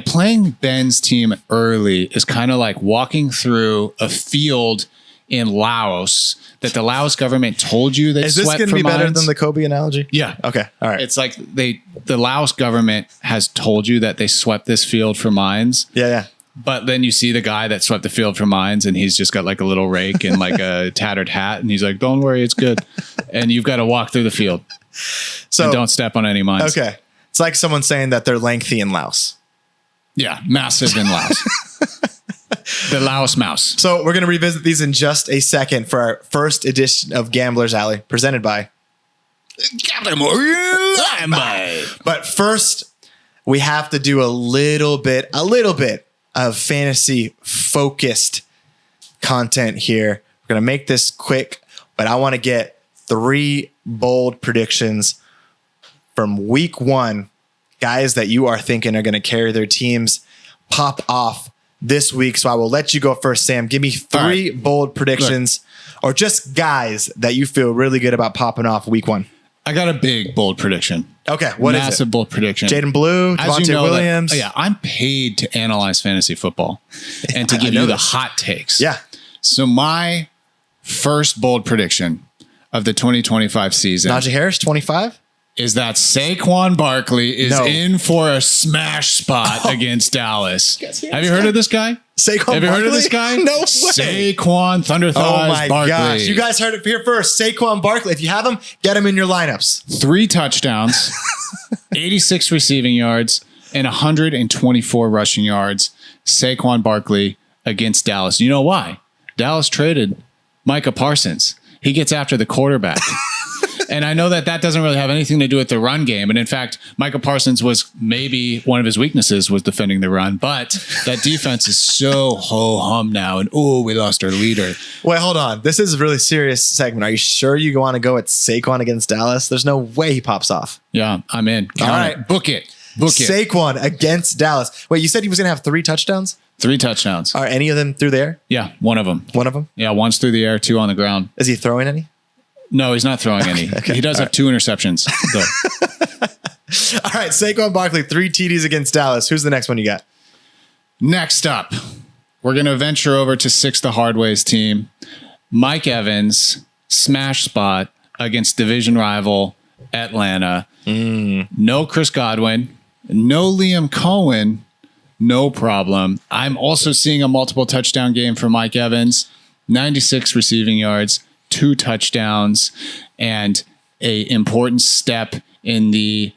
playing Ben's team early is kind of like walking through a field in Laos that the Laos government told you they swept for mines. Is this going to be better than the Kobe analogy? Yeah. Okay. All right. It's like the Laos government has told you that they swept this field for mines. Yeah. But then you see the guy that swept the field for mines and he's just got like a little rake and like a tattered hat. And he's like, don't worry, it's good. And you've got to walk through the field. So and don't step on any mines. Okay. It's like someone saying that they're lengthy in Laos. Yeah. Massive in Laos. The Laos mouse. So we're going to revisit these in just a second for our first edition of Gambler's Alley, presented by But first, we have to do a little bit of fantasy focused content here. We're going to make this quick, but I want to get 3 bold predictions from week 1. Guys that you are thinking are going to carry their teams pop off this week. So I will let you go first, Sam. Give me 3 bold predictions or just guys that you feel really good about popping off week 1. I got a big bold prediction. Okay, what is it? Massive bold prediction. Jaden Blue, Devontae Williams. I'm paid to analyze fantasy football and to give you the hot takes. Yeah. So my first bold prediction of the 2025 season. Najee Harris, 25. Is that Saquon Barkley is in for a smash spot against Dallas. Have you heard of this guy? Saquon Have you heard of this guy? No way. Saquon Thunder Thighs Barkley. Oh my gosh. You guys heard it here first. Saquon Barkley. If you have him, get him in your lineups. 3 touchdowns, 86 receiving yards, and 124 rushing yards. Saquon Barkley against Dallas. You know why? Dallas traded Micah Parsons. He gets after the quarterback. And I know that doesn't really have anything to do with the run game. And in fact, Micah Parsons was maybe one of his weaknesses was defending the run. But that defense is so ho-hum now. And, we lost our leader. Wait, hold on. This is a really serious segment. Are you sure you want to go at Saquon against Dallas? There's no way he pops off. Yeah, I'm in. All right. Book it. Book it. Saquon against Dallas. Wait, you said he was going to have 3 touchdowns? 3 touchdowns. Are any of them through the air? Yeah, one of them. One of them? Yeah, one's through the air, 2 on the ground. Is he throwing any? No, he's not throwing any. Okay. He does have 2 interceptions, though. All right, Saquon Barkley, 3 TDs against Dallas. Who's the next one you got? Next up, we're going to venture over to Six the Hard Way's team. Mike Evans, smash spot against division rival Atlanta. No Chris Godwin, no Liam Cohen, no problem. I'm also seeing a multiple touchdown game for Mike Evans, 96 receiving yards, 2 touchdowns, and a important step in the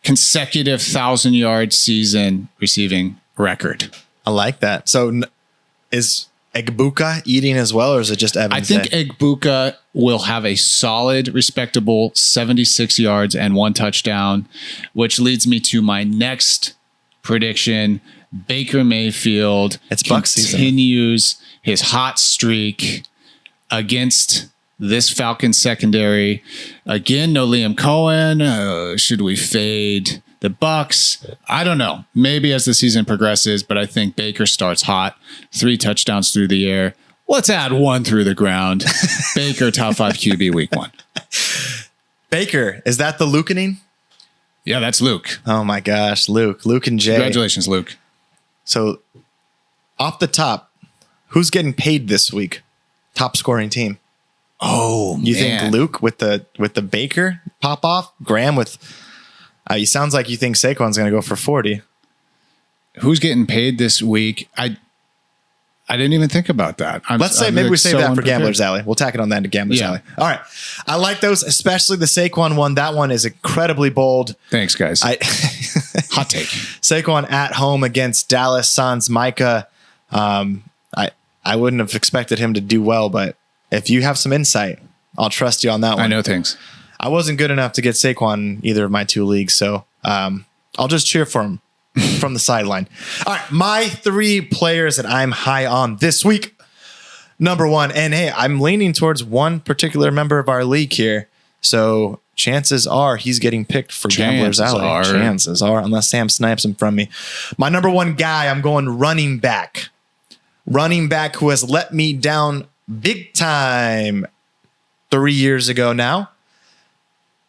consecutive 1,000-yard season receiving record. I like that. So is Egbuka eating as well, or is it just Evans? I think Egbuka will have a solid, respectable 76 yards and 1 touchdown, which leads me to my next prediction. Baker Mayfield It's Bucs season. continues his hot streak against this Falcons secondary. Again, no Liam Cohen. Should we fade the Bucs? I don't know. Maybe as the season progresses, but I think Baker starts hot. 3 touchdowns through the air. Let's add 1 through the ground. Baker, top 5 QB week 1. Baker, is that the Lukening? Yeah, that's Luke. Oh my gosh, Luke and Jay. Congratulations, Luke. So off the top, who's getting paid this week? Top scoring team. Oh, You think Luke with the Baker pop off? Graham with it sounds like you think Saquon's going to go for 40. Who's getting paid this week? I didn't even think about that. Let's say maybe we save that for Gambler's Alley. We'll tack it on that to Gambler's Alley. All right. I like those, especially the Saquon one. That one is incredibly bold. Thanks, guys. Hot take. Saquon at home against Dallas Sans Micah. I wouldn't have expected him to do well, but if you have some insight, I'll trust you on that one. I know things. I wasn't good enough to get Saquon in either of my 2 leagues, so I'll just cheer for him from the sideline. All right, my 3 players that I'm high on this week. Number 1, and hey, I'm leaning towards one particular member of our league here, so chances are he's getting picked for Gambler's Alley. Chances are, unless Sam snipes him from me. My number 1 guy, I'm going running back. Running back who has let me down big time 3 years ago now.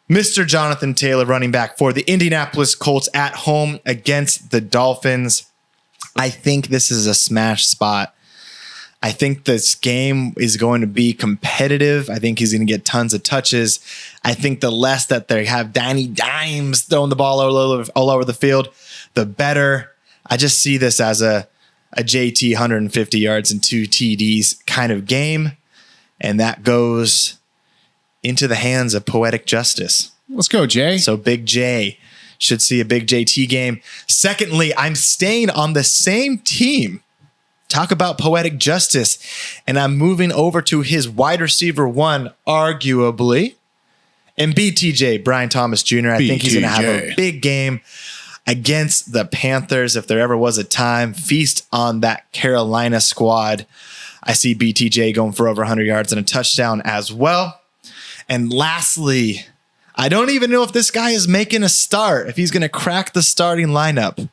Mr. Jonathan Taylor, running back for the Indianapolis Colts at home against the Dolphins. I think this is a smash spot. I think this game is going to be competitive. I think he's going to get tons of touches. I think the less that they have Danny Dimes throwing the ball all over the field, the better. I just see this as a JT 150 yards and 2 TDs kind of game. And that goes into the hands of poetic justice. Let's go, Jay. So Big J should see a big JT game. Secondly, I'm staying on the same team. Talk about poetic justice. And I'm moving over to his wide receiver 1, arguably. And BTJ, Brian Thomas Jr. I think he's going to have a big game against the Panthers. If there ever was a time, feast on that Carolina squad. I see BTJ going for over 100 yards and a touchdown as well. And lastly, I don't even know if this guy is making a start, if he's going to crack the starting lineup.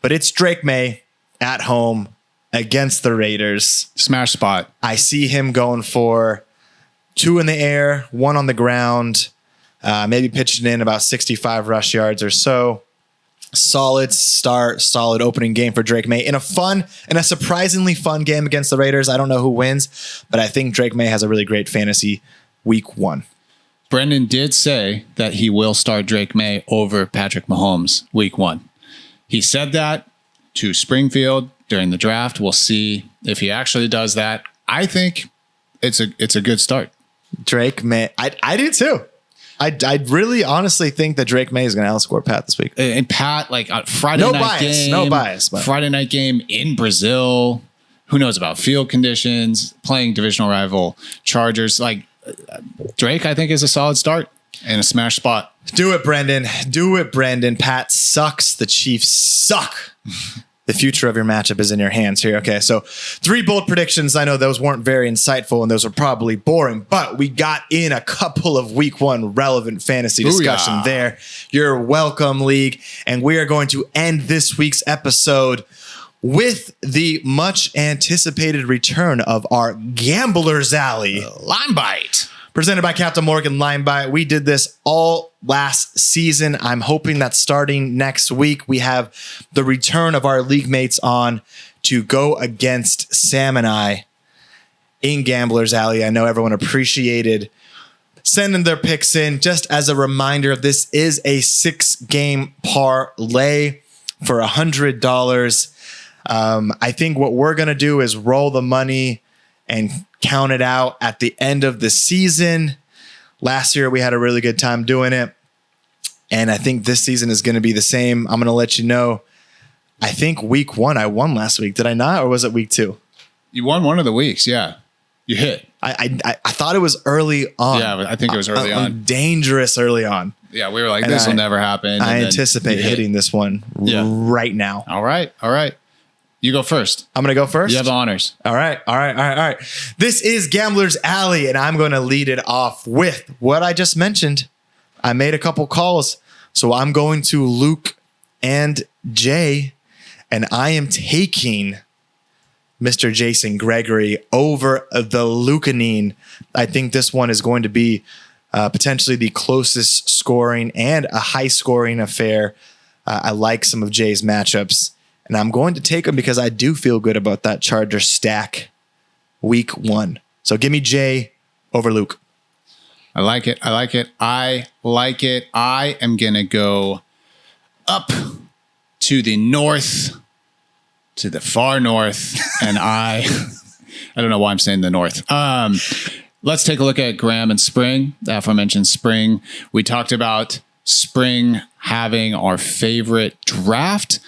But it's Drake May at home against the Raiders. Smash spot. I see him going for 2 in the air, 1 on the ground, maybe pitching in about 65 rush yards or so. Solid start, solid opening game for Drake May in a surprisingly fun game against the Raiders. I don't know who wins, but I think Drake May has a really great fantasy week 1. Brendan did say that he will start Drake May over Patrick Mahomes week 1. He said that to Springfield during the draft. We'll see if he actually does that. I think it's a good start. Drake May, I do too. I really honestly think that Drake May is going to outscore Pat this week. And Pat, like Friday night game. No bias. But. Friday night game in Brazil. Who knows about field conditions, playing divisional rival Chargers. Like Drake, I think, is a solid start and a smash spot. Do it, Brendan. Do it, Brendan. Pat sucks. The Chiefs suck. The future of your matchup is in your hands here. Okay, so 3 bold predictions. I know those weren't very insightful and those were probably boring, but we got in a couple of week 1 relevant fantasy discussion there. You're welcome, League. And we are going to end this week's episode with the much anticipated return of our Gambler's Alley Lime Bite. Presented by Captain Morgan Lime Bite. We did this all last season. I'm hoping that starting next week, we have the return of our league mates on to go against Sam and I in Gambler's Alley. I know everyone appreciated sending their picks in. Just as a reminder, this is a 6-game parlay for $100. I think what we're going to do is roll the money and count it out at the end of the season. Last year, we had a really good time doing it. And I think this season is going to be the same. I'm going to let you know. I think week 1, I won last week. Did I not? Or was it week 2? You won one of the weeks. Yeah. You hit. I thought it was early on. Yeah, I think it was early on. Dangerous early on. Yeah, we were like, this will never happen. I anticipate hitting this one right now. All right. You go first. I'm going to go first? You have the honors. All right. This is Gambler's Alley, and I'm going to lead it off with what I just mentioned. I made a couple calls, so I'm going to Luke and Jay, and I am taking Mr. Jason Gregory over the Lucanine. I think this one is going to be potentially the closest scoring and a high scoring affair. I like some of Jay's matchups. And I'm going to take him because I do feel good about that Charger stack week 1. So give me Jay over Luke. I like it. I am going to go up to the north, to the far north. And I don't know why I'm saying the north. Let's take a look at Graham and Spring, the aforementioned Spring. We talked about Spring having our favorite draft,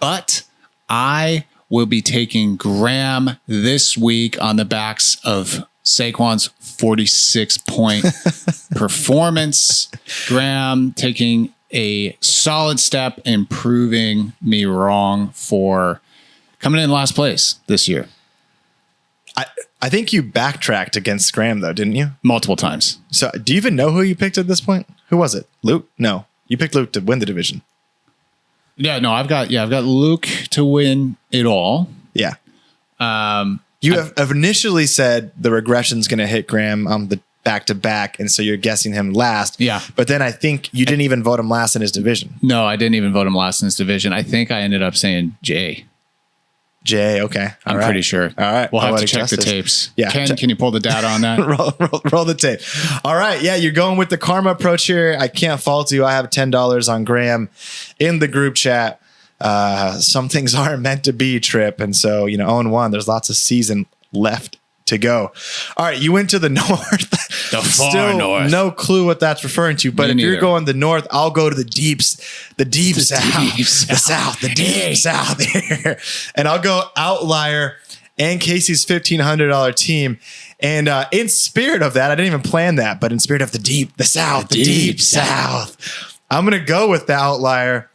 but I will be taking Graham this week on the backs of Saquon's 46-point performance. Graham taking a solid step in proving me wrong for coming in last place this year. I think you backtracked against Graham, though, didn't you? Multiple times. So do you even know who you picked at this point? Who was it? Luke? No. You picked Luke to win the division. Yeah, no, I've got Luke to win it all. Yeah. You have initially said the regression's going to hit Graham on the back-to-back, and so you're guessing him last. Yeah. But then I think you didn't even vote him last in his division. No, I didn't even vote him last in his division. I think I ended up saying Jay. Jay, okay. I'm pretty sure. All right. We'll have to check the tapes. Yeah. Can you pull the data on that? roll the tape. All right. Yeah, you're going with the karma approach here. I can't fault you. I have $10 on Graham in the group chat. Some things aren't meant to be, Trip. And so, 0-1, there's lots of season left to go. All right. You went to the north. The far north. No clue what that's referring to. But if you're going the north, I'll go to the deep south. The deep south here. And I'll go Outlier and Casey's $1,500 team. And in spirit of that, I didn't even plan that, but in spirit of the deep south, I'm going to go with the Outlier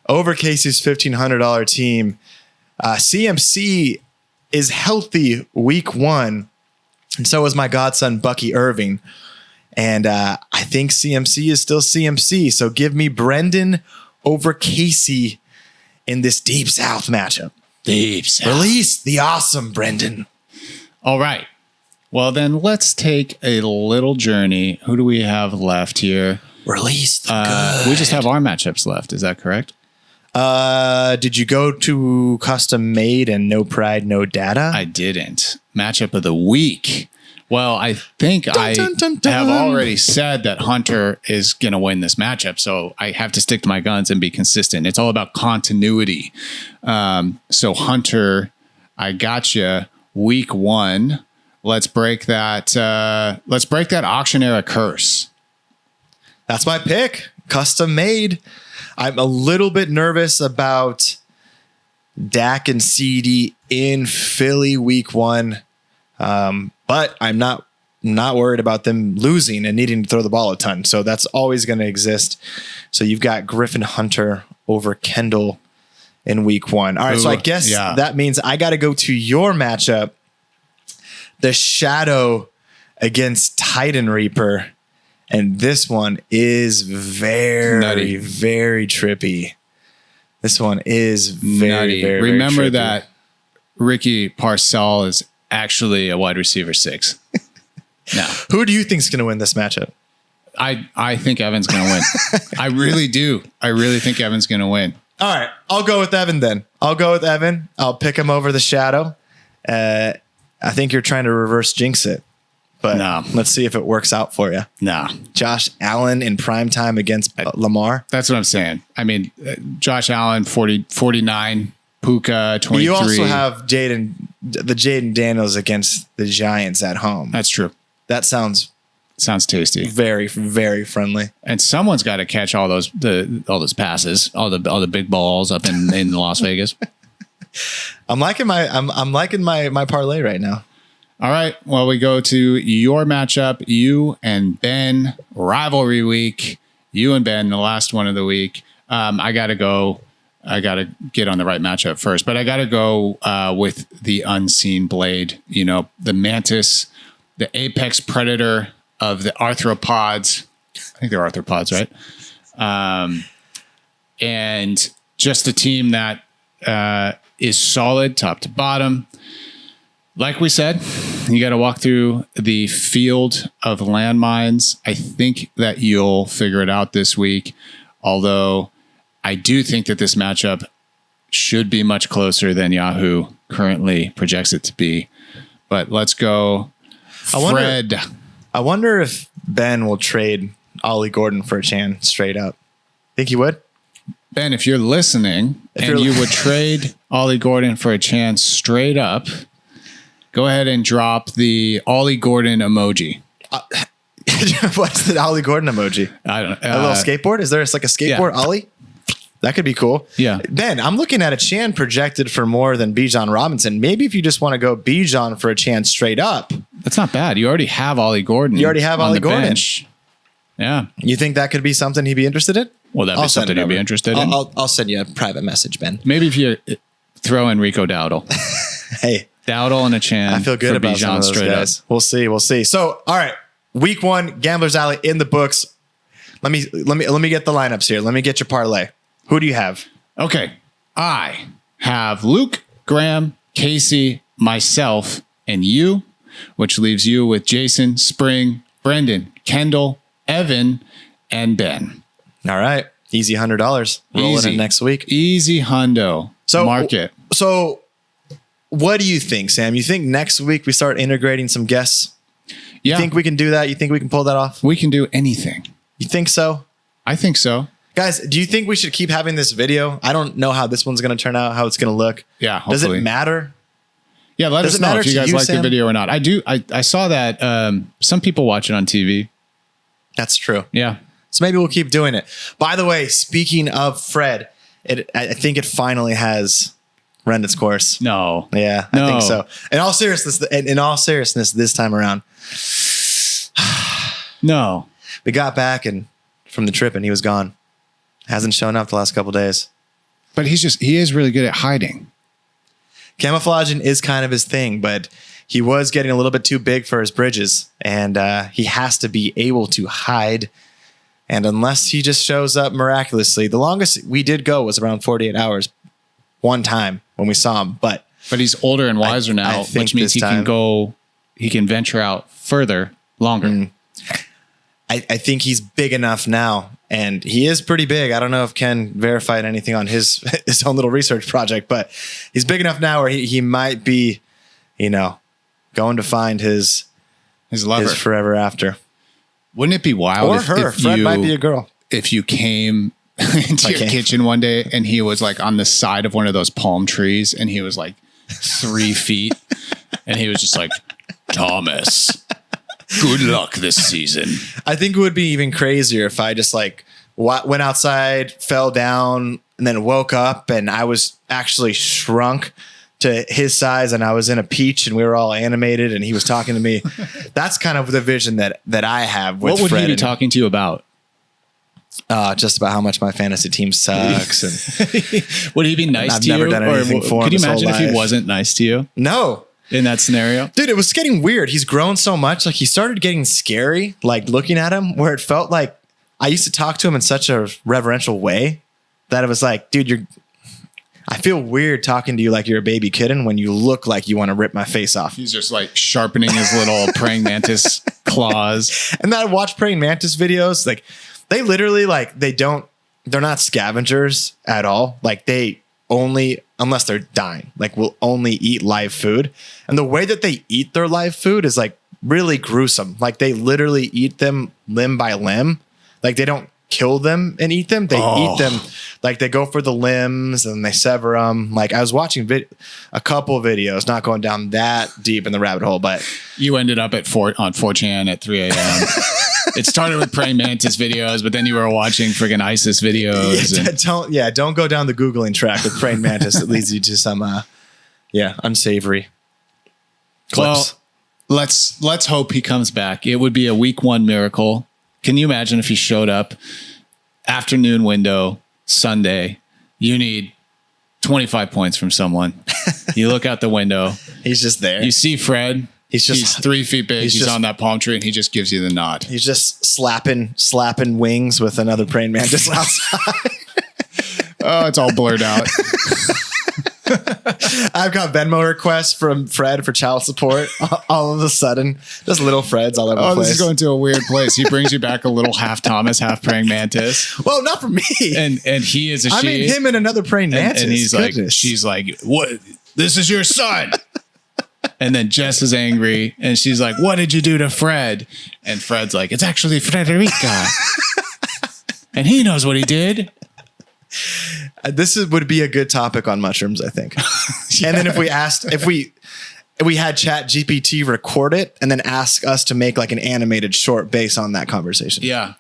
over Casey's $1,500 team. CMC is healthy week 1. And so is my godson, Bucky Irving. And I think CMC is still CMC. So give me Brendan over Casey in this Deep South matchup. Deep South. Release the awesome Brendan. All right. Well, then let's take a little journey. Who do we have left here? Release the good. We just have our matchups left. Is that correct? Did you go to custom made and no pride, no data? I didn't. Matchup of the week. Well, I think I have already said that Hunter is going to win this matchup, so I have to stick to my guns and be consistent. It's all about continuity. So Hunter, I got you. Week 1. Let's break that. Let's break that auction era curse. That's my pick. Custom made. I'm a little bit nervous about Dak and CD in Philly week 1. But I'm not worried about them losing and needing to throw the ball a ton. So that's always going to exist. So you've got Griffin Hunter over Kendall in week 1. All right, so I guess that means I got to go to your matchup, the Shadow against Titan Reaper. And this one is very, very trippy. This one is very, very Remember trippy. that Ricky Parcell is actually a wide receiver 6. Now, who do you think is going to win this matchup? I think Evan's going to win. I really do. I really think Evan's going to win. All right, I'll go with Evan then. I'll pick him over the Shadow. I think you're trying to reverse jinx it. But let's see if it works out for you. No. Josh Allen in primetime against Lamar. That's what I'm saying. I mean, Josh Allen, 49, Puka, 23. But you also have Jaden Daniels against the Giants at home. That's true. That sounds tasty. Very, very friendly. And someone's got to catch all those passes, all the big balls up in Las Vegas. I'm liking my parlay right now. All right. Well, we go to your matchup, you and Ben, rivalry week. You and Ben, the last one of the week. I got to get on the right matchup first, but I got to go with the Unseen Blade, the mantis, the apex predator of the arthropods. I think they're arthropods, right? And just a team that is solid top to bottom. Like we said, you got to walk through the field of landmines. I think that you'll figure it out this week, although I do think that this matchup should be much closer than Yahoo currently projects it to be. But let's go, Fred. I wonder if Ben will trade Ollie Gordon for a Chan straight up. Think he would? Ben, if you're listening you would trade Ollie Gordon for a Chan straight up, go ahead and drop the Ollie Gordon emoji. What's the Ollie Gordon emoji? I don't know. A little skateboard? Is there like a skateboard Ollie? That could be cool. Yeah. Ben, I'm looking at a Chan projected for more than Bijan Robinson. Maybe if you just want to go Bijan for a Chan straight up. That's not bad. You already have Ollie Gordon. You already have Ollie Gordon. Bench. Yeah. You think that could be something he'd be interested in? Well, that'd be something he'd be interested in. I'll send you a private message, Ben. Maybe if you throw in Rico Dowdle. Hey. Dowdle and a Chan. I feel good about some of those guys. We'll see. So, all right. Week 1, Gambler's Alley in the books. Let me get the lineups here. Let me get your parlay. Who do you have? Okay. I have Luke, Graham, Casey, myself, and you, which leaves you with Jason, Spring, Brendan, Kendall, Evan, and Ben. All right. Easy $100. Rolling in next week. Easy hundo. So market. So what do you think, Sam? You think next week we start integrating some guests? Yeah. You think we can do that? You think we can pull that off? We can do anything. You think so? I think so. Guys, do you think we should keep having this video? I don't know how this one's going to turn out, how it's going to look. Yeah, hopefully. Does it matter? Yeah, let us know if you guys like the video or not. I do. I saw that some people watch it on TV. That's true. Yeah. So maybe we'll keep doing it. By the way, speaking of Fred, I think it finally has run its course. No. Yeah, I think so. In all seriousness, this time around. No. We got back from the trip and he was gone. Hasn't shown up the last couple days. But he is really good at hiding. Camouflaging is kind of his thing, but he was getting a little bit too big for his bridges, and he has to be able to hide. And unless he just shows up miraculously, the longest we did go was around 48 hours one time when we saw him. But he's older and wiser now, which means he can venture out further, longer. I think he's big enough now, and he is pretty big. I don't know if Ken verified anything on his own little research project, but he's big enough now where he might be, going to find his lover, his forever after. Wouldn't it be wild? Or her. Fred might be a girl. If you came into your kitchen one day and he was like on the side of one of those palm trees and he was like 3 feet and he was just like, Thomas, good luck this season. I think it would be even crazier if I just like went outside, fell down, and then woke up and I was actually shrunk to his size and I was in a peach and we were all animated and he was talking to me. That's kind of the vision that I have with Fred. What would he be talking to you about? Just about how much my fantasy team sucks. And would he be nice I've to never you? done anything for him could you his whole imagine if he life. wasn't nice to you no. in that scenario? Dude, it was getting weird. He's grown so much. Like he started getting scary, like looking at him, where it felt like I used to talk to him in such a reverential way that it was like, dude, I feel weird talking to you like you're a baby kitten when you look like you want to rip my face off. He's just like sharpening his little praying mantis claws. And then I watch praying mantis videos. Like they literally they're not scavengers at all. Like they only, unless they're dying, like will only eat live food. And the way that they eat their live food is like really gruesome. Like they literally eat them limb by limb. Like they don't kill them and eat them. They eat them. Like they go for the limbs and they sever them. Like I was watching a couple of videos, not going down that deep in the rabbit hole, but you ended up on 4chan at 3 a.m. It started with praying mantis videos, but then you were watching friggin' ISIS videos. Don't go down the Googling track with praying mantis. It leads you to some, unsavory clips. Well, let's hope he comes back. It would be a week 1 miracle. Can you imagine if he showed up afternoon window Sunday? You need 25 points from someone. You look out the window. He's just there. You see Fred. He's 3 feet big. He's on that palm tree and he just gives you the nod. He's just slapping wings with another praying mantis outside. Oh, it's all blurred out. I've got Venmo requests from Fred for child support. All of a sudden, just little Freds all over the place. This is going to a weird place. He brings you back a little half Thomas, half praying mantis. Well, not for me. And he is a she. I mean, him and another praying mantis. And he's Goodness. like, she's like, what? This is your son. And then Jess is angry and she's like, what did you do to Fred? And Fred's like, it's actually Frederica. And he knows what he did. This would be a good topic on mushrooms, I think. Yeah. And then if we had Chat GPT record it and then ask us to make like an animated short based on that conversation. Yeah.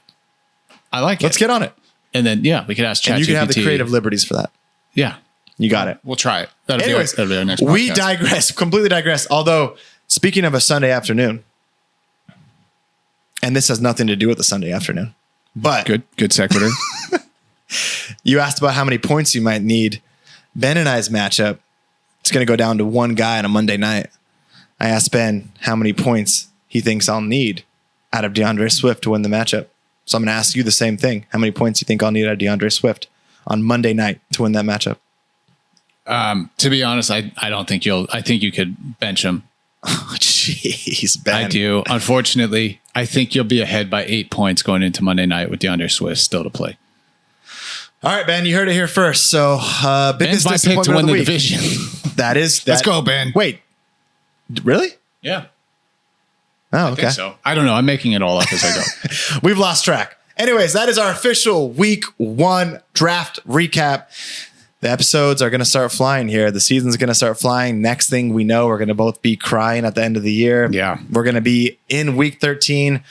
I like it. Let's get on it. And then, we could ask Chat GPT. And you can have the creative liberties for that. Yeah. You got it. We'll try it. Anyways, that'll be our next podcast. We completely digress. Although, speaking of a Sunday afternoon, and this has nothing to do with a Sunday afternoon, but good sequitur. You asked about how many points you might need. Ben and I's matchup, it's going to go down to one guy on a Monday night. I asked Ben how many points he thinks I'll need out of DeAndre Swift to win the matchup. So I'm going to ask you the same thing. How many points do you think I'll need out of DeAndre Swift on Monday night to win that matchup? To be honest, I don't think I think you could bench him. Oh, jeez, Ben. I do. Unfortunately, I think you'll be ahead by 8 points going into Monday night with DeAndre Swift still to play. All right, Ben, you heard it here first. So, Ben's my pick to win the division. Let's go, Ben. Wait, really? Yeah. Oh, I okay. think so. I don't know. I'm making it all up as I go. We've lost track. Anyways, that is our official week 1 draft recap. The episodes are going to start flying here. The season's going to start flying. Next thing we know, we're going to both be crying at the end of the year. Yeah. We're going to be in week 13,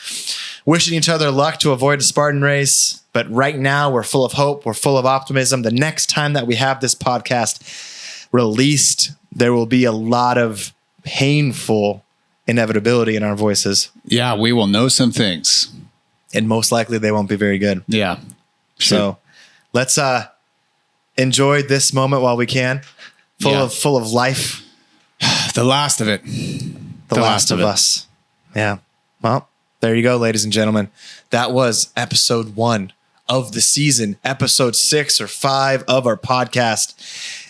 wishing each other luck to avoid a Spartan race. But right now, we're full of hope. We're full of optimism. The next time that we have this podcast released, there will be a lot of painful inevitability in our voices. Yeah, we will know some things. And most likely, they won't be very good. Yeah. So let's enjoy this moment while we can. Full of life. The last of it. The last of us. Yeah. Well, there you go, ladies and gentlemen. That was episode 1 of the season, episode 6 or 5 of our podcast.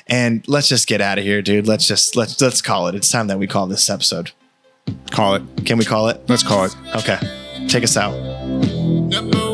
And let's just get out of here, dude. Let's call it. It's time that we call this episode. Call it. Can we call it? Let's call it. Okay. Take us out. Number